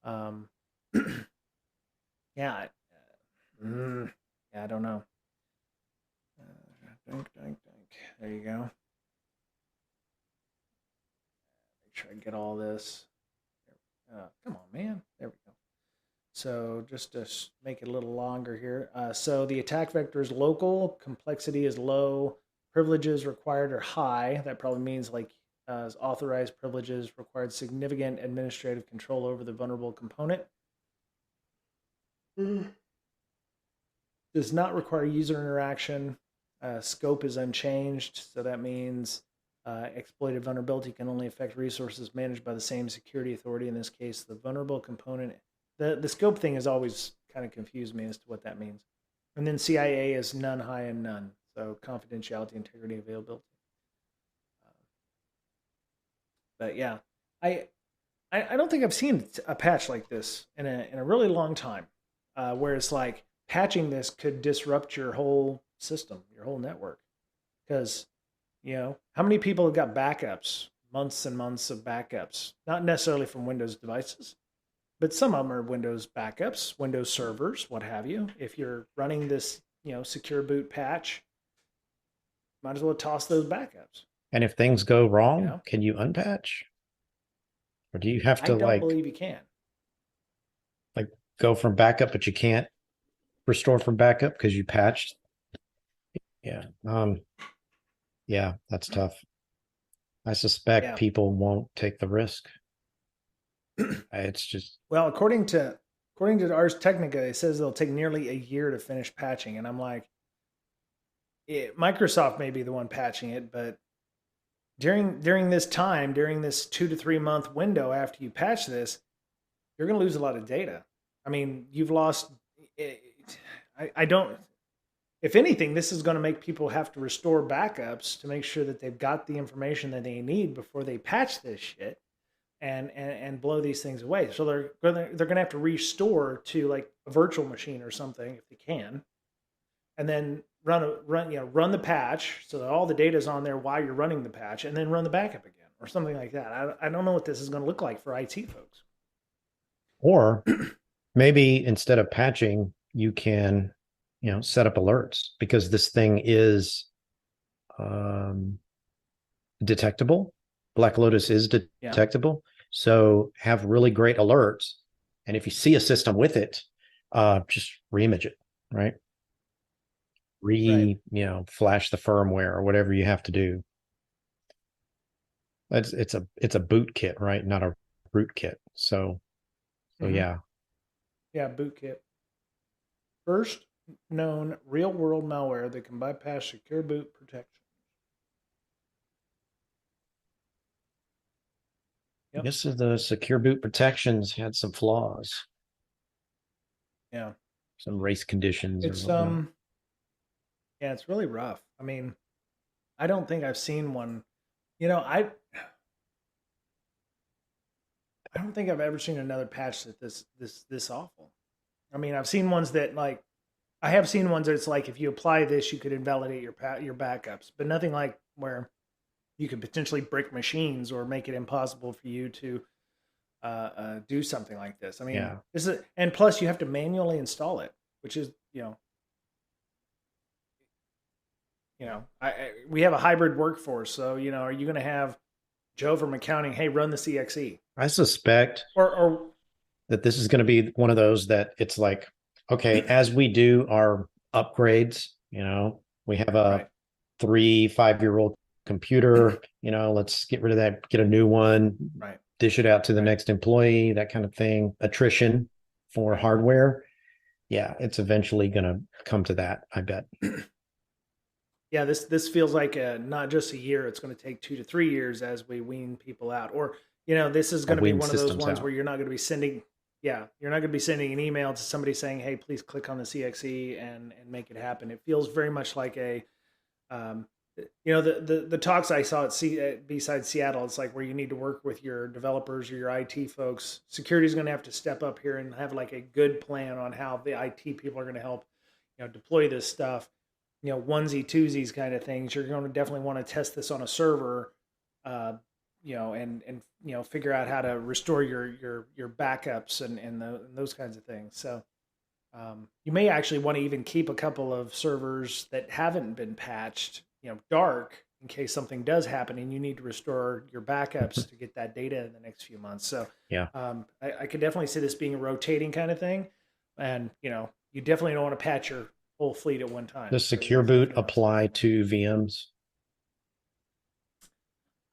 Um, yeah, yeah, I don't know. Dunk, dunk, dunk. There you go. Make sure I get all this. Come on, man. There we go. So just to make it a little longer here. So the attack vector is local, complexity is low, privileges required are high. That probably means like authorized privileges required significant administrative control over the vulnerable component. Does not require user interaction. Scope is unchanged, so that means exploited vulnerability can only affect resources managed by the same security authority. In this case, the vulnerable component. The scope thing has always kind of confused me as to what that means. And then CIA is none, high, and none. So confidentiality, integrity, availability. But yeah, I I don't think I've seen a patch like this in a really long time, where it's like patching this could disrupt your whole system, your whole network. Because how many people have got backups, months and months of backups, not necessarily from Windows devices, but some of them are Windows backups, Windows servers, what have you. If you're running this, secure boot patch, might as well toss those backups. And if things go You wrong, know, can you unpatch? Or do you have I to don't believe you can. like go from backup, but you can't restore from backup because you patched? Yeah. Yeah, that's tough. I suspect Yeah. people won't take the risk. It's just Well, according to Ars Technica, it says it'll take nearly a year to finish patching, and I'm like, Microsoft may be the one patching it, but during this time, during this 2 to 3 month window after you patch this, you're going to lose a lot of data. I mean, you've lost. I don't. If anything, this is going to make people have to restore backups to make sure that they've got the information that they need before they patch this shit and blow these things away. So they're gonna have to restore to like a virtual machine or something if they can, and then run the patch so that all the data is on there while you're running the patch, and then run the backup again or something like that. I don't know what this is going to look like for IT folks. or maybe instead of patching, you can, set up alerts because this thing is um, detectable. Black Lotus is Yeah. detectable. So have really great alerts. And if you see a system with it, just reimage it, right? Right. Flash the firmware or whatever you have to do. It's a boot kit, right? Not a root kit. So Mm-hmm. yeah. Yeah. Bootkit. First known real world malware that can bypass secure boot protection. I Yep. guess the secure boot protections had some flaws, Yeah. some race conditions or It's whatnot. yeah, it's really rough. I mean, I don't think I've seen one. You know, I don't think I've ever seen another patch that this awful. I mean, I've seen ones that like I have seen ones that it's like if you apply this, you could invalidate your backups, but nothing like where you could potentially break machines or make it impossible for you to do something like this. I mean, Yeah. this is and plus you have to manually install it, which is we have a hybrid workforce, so are you going to have Joe from accounting? Hey, run the CXE I suspect or that this is going to be one of those that it's like, okay, as we do our upgrades, we have a right, 3, 5 year old computer, let's get rid of that, get a new one, right, dish it out to the right, next employee, that kind of thing. Attrition for right. hardware. Yeah, it's eventually going to come to that, I bet. Yeah, this feels like not just a year. It's going to take 2 to 3 years as we wean people out. Or this is going to be Wean one of those systems ones out. where you're not going to be sending. Yeah, you're not going to be sending an email to somebody saying, "Hey, please click on the CXE and make it happen." It feels very much like um, the talks I saw at Bsides Seattle. It's like where you need to work with your developers or your IT folks. Security is going to have to step up here and have like a good plan on how the IT people are going to help deploy this stuff, onesie twosies kind of things. You're going to definitely want to test this on a server, and figure out how to restore your backups and those kinds of things. So you may actually want to even keep a couple of servers that haven't been patched, dark in case something does happen and you need to restore your backups to get that data in the next few months. So Yeah. I could definitely see this being a rotating kind of thing, and you definitely don't want to patch your whole fleet at one time. Does So secure you boot definitely want to step apply back. to VMs?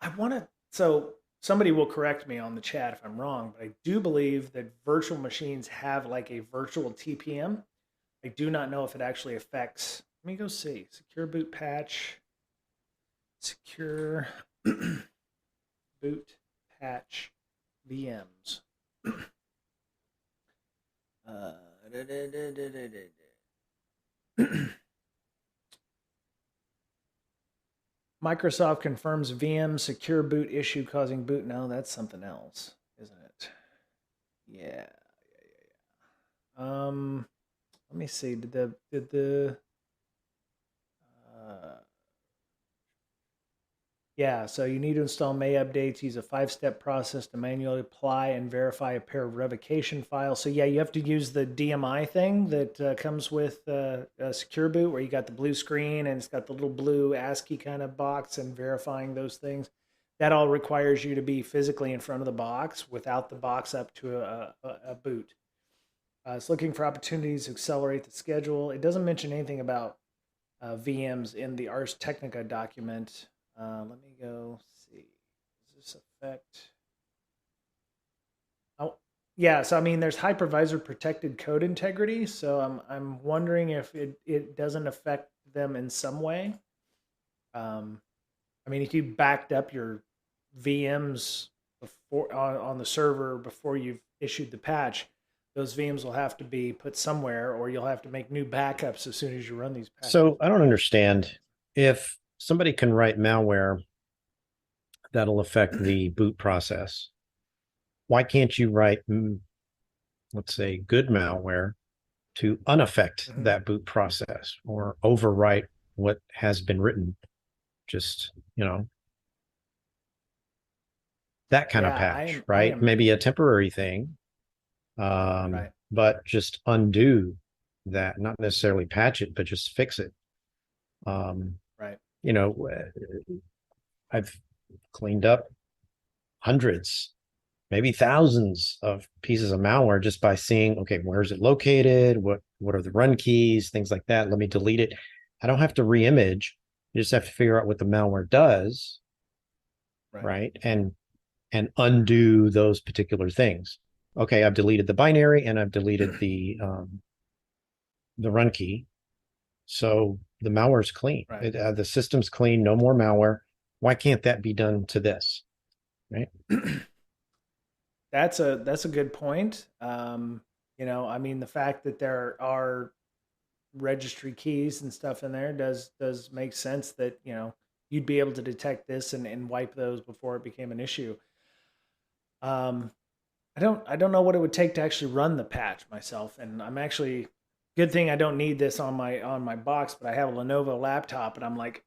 I want to. So somebody will correct me on the chat if I'm wrong, but I do believe that virtual machines have like a virtual TPM. I do not know if it actually affects. Let me go see. Secure boot patch. Secure boot patch VMs. Uh, Microsoft confirms VM secure boot issue causing boot. No, that's something else, isn't it? Yeah. Let me see. Did the uh, yeah, so you need to install May updates, use a 5-step process to manually apply and verify a pair of revocation files. So yeah, you have to use the DMI thing that comes with SecureBoot, where you got the blue screen and it's got the little blue ASCII kind of box and verifying those things. That all requires you to be physically in front of the box without the box up to a boot. It's looking for opportunities to accelerate the schedule. It doesn't mention anything about VMs in the Ars Technica document. Let me go see. Does this affect? Oh, yeah. So I mean, there's hypervisor protected code integrity. So I'm wondering if it doesn't affect them in some way. I mean, if you backed up your VMs before on the server before you've issued the patch, those VMs will have to be put somewhere, or you'll have to make new backups as soon as you run these patches. So I don't understand if somebody can write malware that'll affect the boot process. Why can't you write, let's say, good malware to unaffect that boot process or overwrite what has been written? Just, that kind of patch, right? Maybe a temporary thing, right. but just undo that, not necessarily patch it, but just fix it. Right. I've cleaned up hundreds, maybe thousands of pieces of malware just by seeing, okay, where is it located? What are the run keys? Things like that. Let me delete it. I don't have to re-image. You just have to figure out what the malware does, right? And undo those particular things. Okay, I've deleted the binary and I've deleted the run key. So the malware's clean. Right. The system's clean, no more malware. Why can't that be done to this? Right. That's a good point. I mean, the fact that there are registry keys and stuff in there does make sense that, you'd be able to detect this and wipe those before it became an issue. I don't know what it would take to actually run the patch myself, and I'm actually good thing I don't need this on my box, but I have a Lenovo laptop, and I'm like,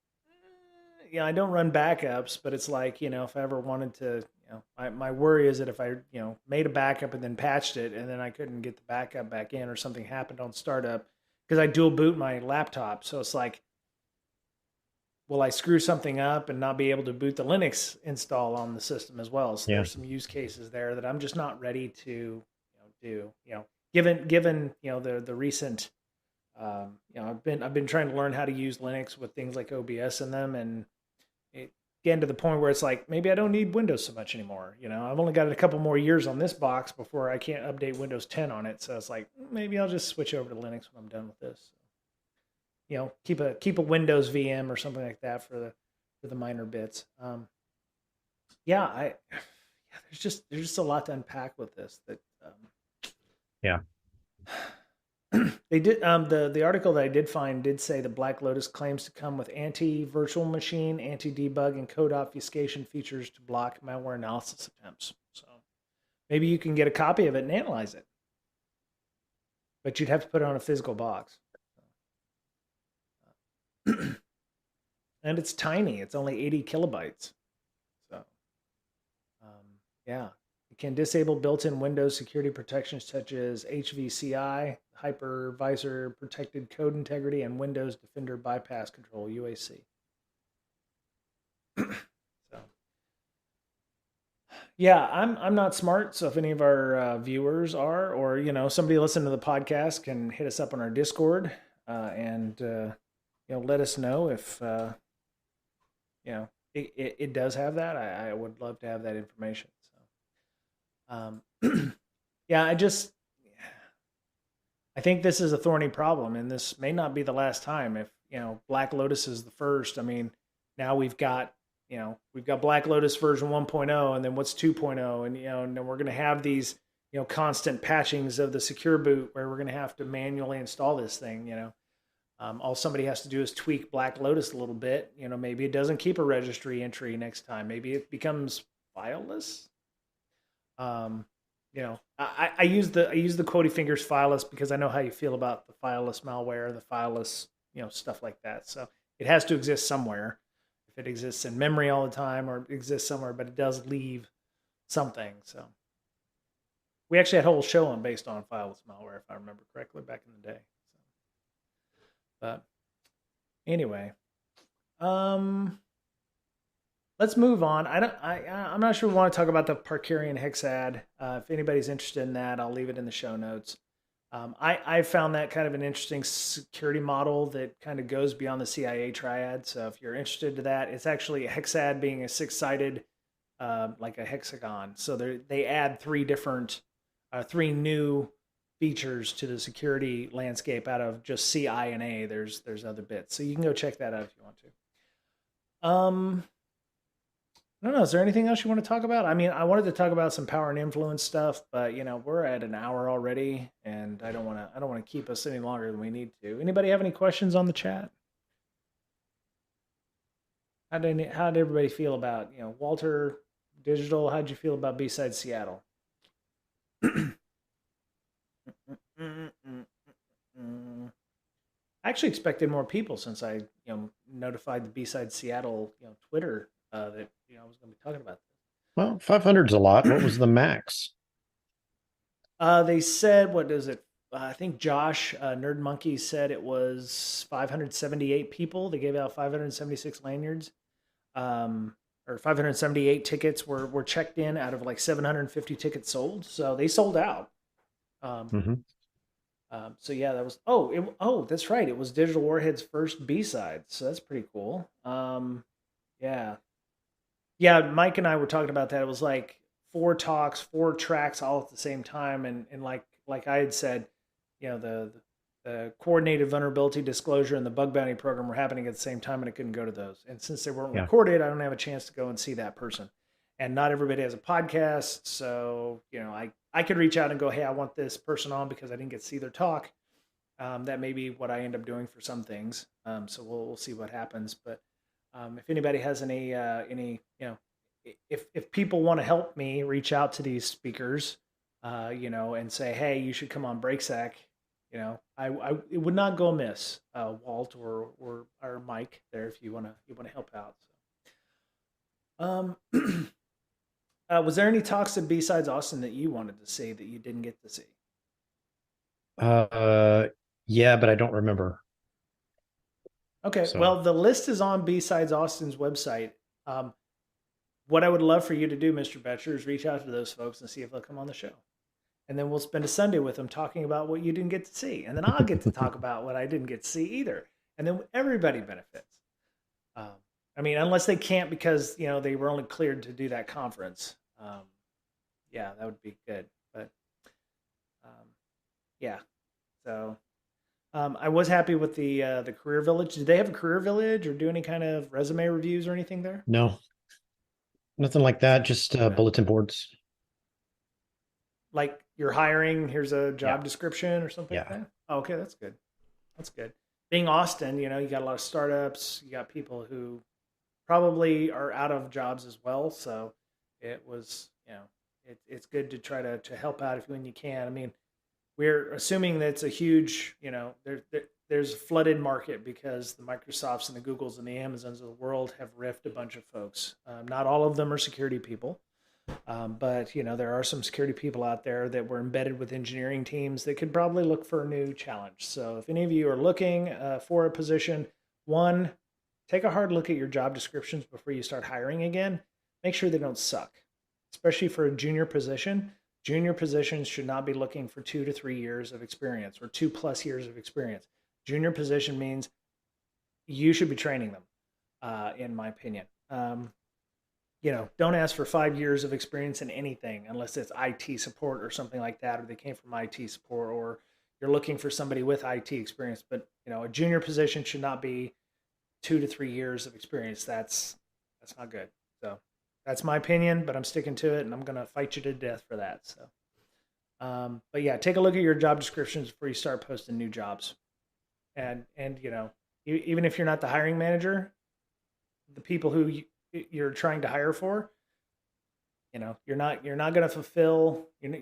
I don't run backups, but it's like, if I ever wanted to, my worry is that if I, made a backup and then patched it and then I couldn't get the backup back in or something happened on startup, because I dual boot my laptop. So it's like, will I screw something up and not be able to boot the Linux install on the system as well? So there's some use cases there that I'm just not ready to do. Given the recent, I've been trying to learn how to use Linux with things like OBS in them, and getting to the point where it's like, maybe I don't need Windows so much anymore. I've only got a couple more years on this box before I can't update Windows 10 on it. So it's like, maybe I'll just switch over to Linux when I'm done with this. Keep a Windows VM or something like that for the minor bits. There's just a lot to unpack with this. That they did the article that I did find did say that Black Lotus claims to come with anti-virtual machine, anti-debug, and code obfuscation features to block malware analysis attempts. So maybe you can get a copy of it and analyze it, but you'd have to put it on a physical box. And it's tiny. It's only 80 kilobytes. So, it can disable built-in Windows security protections such as HVCI, Hypervisor Protected Code Integrity, and Windows Defender Bypass Control, UAC. So, yeah, I'm not smart. So if any of our viewers are, or somebody listening to the podcast can hit us up on our Discord and let us know if it does have that. I would love to have that information. So, yeah, I think this is a thorny problem, and this may not be the last time. If Black Lotus is the first, I mean, now we've got Black Lotus version 1.0, and then what's 2.0, and then we're going to have these constant patchings of the SecureBoot where we're going to have to manually install this thing. All somebody has to do is tweak Black Lotus a little bit. Maybe it doesn't keep a registry entry next time. Maybe it becomes fileless. I use the quotey fingers fileless because I know how you feel about the fileless malware, the fileless, stuff like that. So it has to exist somewhere. If it exists in memory all the time or exists somewhere, but it does leave something. So we actually had a whole show based on fileless malware, if I remember correctly, back in the day. So, but anyway, let's move on. I'm not sure we want to talk about the Parkerian Hexad. If anybody's interested in that, I'll leave it in the show notes. I found that kind of an interesting security model that kind of goes beyond the CIA triad. So if you're interested in that, it's actually a hexad being a six-sided, like a hexagon. So they add three new features to the security landscape out of just C, I, and A. There's other bits. So you can go check that out if you want to. I don't know. Is there anything else you want to talk about? I mean, I wanted to talk about some power and influence stuff, but we're at an hour already, and I don't want to keep us any longer than we need to. Anybody have any questions on the chat? How did everybody feel about Walter Digital? How'd you feel about Bsides Seattle? I actually expected more people since I notified the Bsides Seattle Twitter that I was going to be talking about this. Well, 500 is a lot. What was the max? They said, what is it? I think Josh Nerd Monkey said it was 578 people. They gave out 576 lanyards, or 578 tickets were checked in out of like 750 tickets sold. So they sold out. So yeah, that was that's right. It was Digital Warhead's first B-side, so that's pretty cool. Yeah, Mike and I were talking about that. It was like 4 talks, 4 tracks all at the same time, and like I had said, the coordinated vulnerability disclosure and the bug bounty program were happening at the same time, and I couldn't go to those. And since they weren't recorded, I don't have a chance to go and see that person. And not everybody has a podcast, so I could reach out and go, hey, I want this person on because I didn't get to see their talk. That may be what I end up doing for some things. So we'll see what happens. But if anybody has any if people want to help me reach out to these speakers, and say, hey, you should come on BrakeSec, I it would not go amiss, Walt or Mike there if you want to help out. So. Was there any talks at Bsides Austin that you wanted to see that you didn't get to see? Yeah, but I don't remember. Okay, well, the list is on Bsides Austin's website. What I would love for you to do, Mr. Boettcher, is reach out to those folks and see if they'll come on the show. And then we'll spend a Sunday with them talking about what you didn't get to see. And then I'll get to talk about what I didn't get to see either. And then everybody benefits. I mean, unless they can't because, they were only cleared to do that conference. Yeah, that would be good. But yeah, so I was happy with the Career Village. Did they have a Career Village or do any kind of resume reviews or anything there? No, nothing like that. Just bulletin boards. Like you're hiring, here's a job description or something like that? Oh, okay, that's good. That's good. Being Austin, you got a lot of startups. You got people who probably are out of jobs as well. So it was, it's good to try to help out when you can. I mean, we're assuming that it's a huge, there's a flooded market because the Microsofts and the Googles and the Amazons of the world have riffed a bunch of folks. Not all of them are security people. But there are some security people out there that were embedded with engineering teams that could probably look for a new challenge. So if any of you are looking for a position, one, take a hard look at your job descriptions before you start hiring again. Make sure they don't suck, especially for a junior position. Junior positions should not be looking for 2 to 3 years of experience or 2+ years of experience. Junior position means you should be training them, in my opinion. Um, don't ask for 5 years of experience in anything unless it's IT support or something like that, or they came from IT support, or you're looking for somebody with IT experience. But a junior position should not be 2 to 3 years of experience. That's not good. So that's my opinion, but I'm sticking to it, and I'm gonna fight you to death for that. So, but yeah, take a look at your job descriptions before you start posting new jobs, and even if you're not the hiring manager, the people who you're trying to hire for, you're not going to fulfill. You're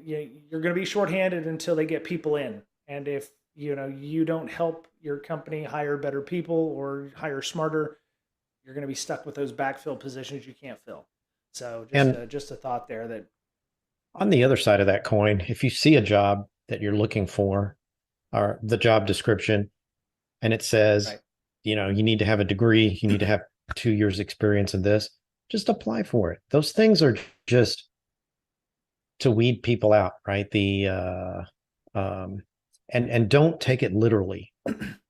going to be shorthanded until they get people in, and if you don't help your company hire better people or hire smarter, you're going to be stuck with those backfill positions you can't fill. So And just a thought there that on the other side of that coin, if you see a job that you're looking for, or the job description, and it says, right. you need to have a degree, you need to have 2 years experience in this, just apply for it. Those things are just to weed people out, right? And don't take it literally,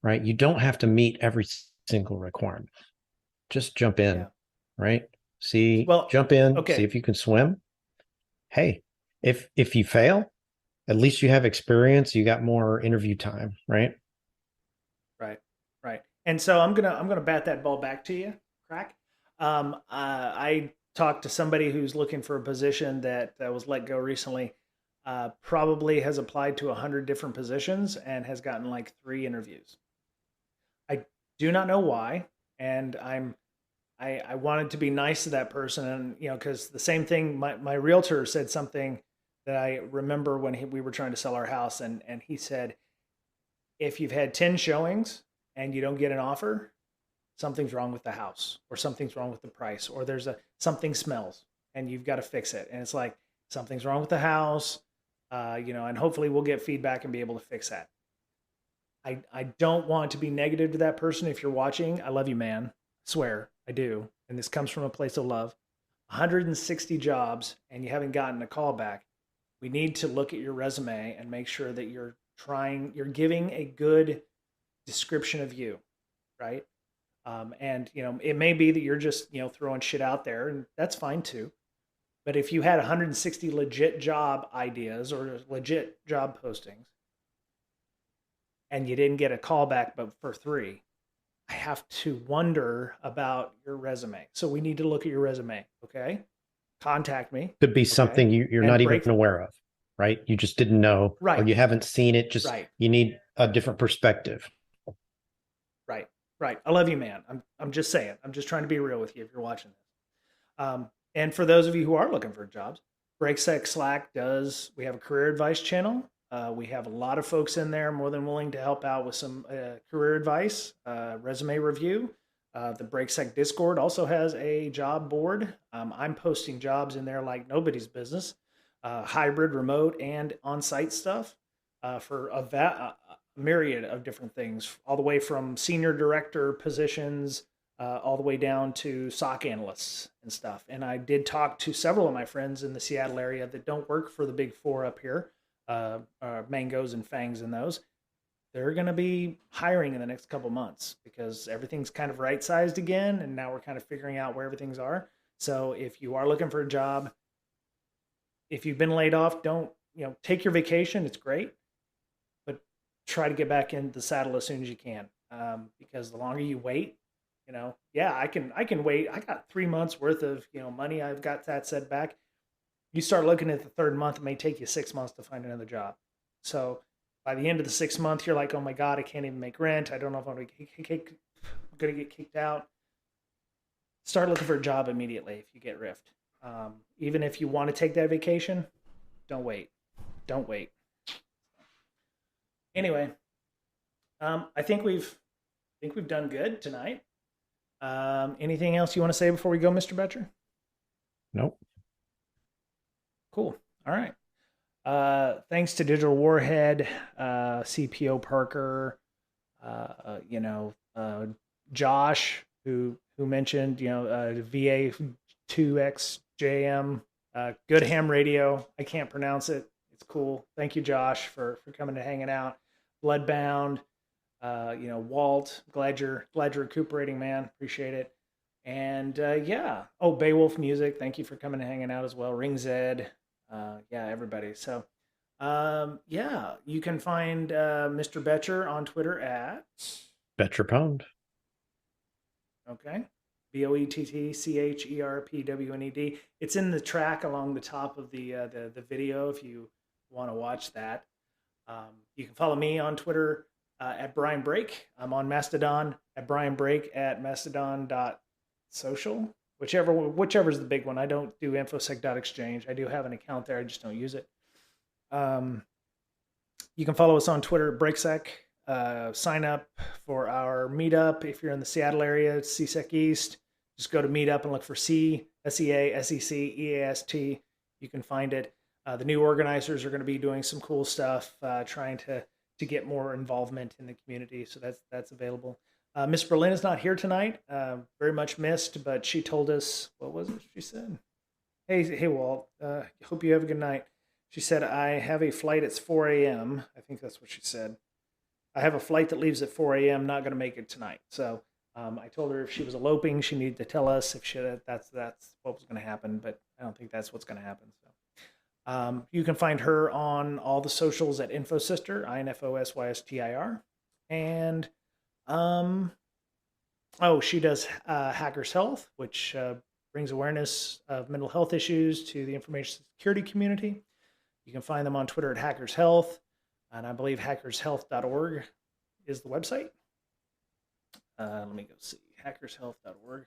right? You don't have to meet every single requirement. Just jump in, Yeah. right? Well, Jump in, see okay. if you can swim. Hey, if you fail, at least you have experience, you got more interview time, right? Right. Right. And so I'm gonna bat that ball back to you, crack. I talked to somebody who's looking for a position that was let go recently. Probably has applied to 100 different positions and has gotten like 3 interviews. I do not know why, and I wanted to be nice to that person, and because the same thing, my realtor said something that I remember when we were trying to sell our house, and he said, if you've had 10 showings and you don't get an offer, something's wrong with the house, or something's wrong with the price, or there's something smells and you've got to fix it. And it's like, something's wrong with the house, and hopefully we'll get feedback and be able to fix that. I don't want to be negative to that person. If you're watching, I love you, man. I swear I do. And this comes from a place of love. 160 jobs and you haven't gotten a call back. We need to look at your resume and make sure that you're giving a good description of you, right? And it may be that you're just throwing shit out there, and that's fine too. But if you had 160 legit job ideas or legit job postings, and you didn't get a call back but for three, I have to wonder about your resume. So we need to look at your resume. Okay, contact me. Could be Okay, something you're and not even break. aware of, right? You just didn't know, or Right, you haven't seen it. Just right, you need a different perspective. right, right. I love you, man. I'm just saying. I'm just trying to be real with you if you're watching this. And for those of you who are looking for jobs, BrakeSec Slack we have a career advice channel. We have a lot of folks in there more than willing to help out with some career advice, resume review. The BrakeSec Discord also has a job board. I'm posting jobs in there like nobody's business, hybrid, remote, and on site stuff for a myriad of different things, all the way from senior director positions all the way down to SOC analysts and stuff. And I did talk to several of my friends in the Seattle area that don't work for the big four up here, Mangoes and Fangs and those. They're going to be hiring in the next couple months because everything's kind of right sized again. And now we're kind of figuring out where everything's are. So if you are looking for a job, if you've been laid off, don't, take your vacation. It's great, but try to get back into the saddle as soon as you can. Because the longer you wait, yeah, I can wait. I got 3 months worth of money. I've got that set back. You start looking at the third month, it may take you 6 months to find another job. So by the end of the 6 month, you're like, oh my god, I can't even make rent. I don't know if I'm going to get kicked out. Start looking for a job immediately if you get riffed. Even if you want to take that vacation, don't wait. Don't wait. Anyway, I think we've done good tonight. Anything else you want to say before we go, Mr. Boettcher? Nope. Cool. All right. Thanks to Digital Warhead, CPO Parker, Josh, who mentioned, VA2XJM, good ham radio. I can't pronounce it. It's cool. Thank you, Josh, for coming and hanging out. Bloodbound, Walt, glad you're recuperating, man. Appreciate it. And yeah. Oh, Beowulf Music. Thank you for coming and hanging out as well. Ring Zed. Yeah, everybody. So yeah, you can find Mr. Boettcher on Twitter at Betcher Pwned. okay, BoettCherpwned. It's in the track along the top of the video if you want to watch that. You can follow me on Twitter at Bryan Brake. I'm on Mastodon at Bryan Brake at mastodon.social. Whichever is the big one. I don't do infosec.exchange. I do have an account there. I just don't use it. You can follow us on Twitter at BrakeSec. Sign up for our meetup if you're in the Seattle area. It's CSEC East. Just go to Meetup and look for SEA, You can find it. The new organizers are going to be doing some cool stuff, trying to get more involvement in the community. So that's available. Miss Berlin is not here tonight. Very much missed, but she told us, what was it she said? Hey, Walt. Hope you have a good night. She said, I have a flight at 4 a.m. I think that's what she said. I have a flight that leaves at 4 a.m. Not going to make it tonight. So I told her if she was eloping, she needed to tell us if that's what was going to happen. But I don't think that's what's going to happen. So you can find her on all the socials at InfoSyster, INFOSYSTIR. And she does Hackers Health, which brings awareness of mental health issues to the information security community. You can find them on Twitter at Hackers Health, and I believe hackershealth.org is the website. Let me go see, hackershealth.org.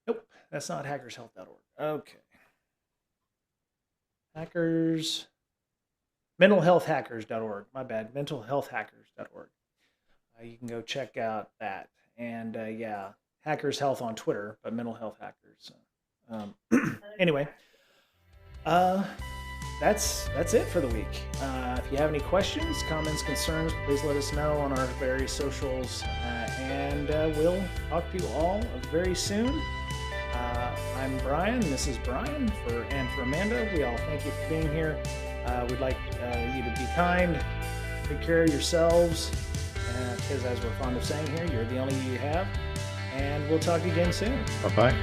Nope, that's not hackershealth.org. Okay. Mentalhealthhackers.org. My bad, mentalhealthhackers.org. You can go check out that. And yeah, Hackers Health on Twitter, but Mental Health Hackers. Anyway, that's it for the week. If you have any questions, comments, concerns, please let us know on our various socials, and we'll talk to you all very soon. I'm Brian. This is Brian, and for Amanda, we all thank you for being here. We'd like you to be kind, take care of yourselves, because as we're fond of saying here, you're the only you have. And we'll talk again soon. Bye-bye.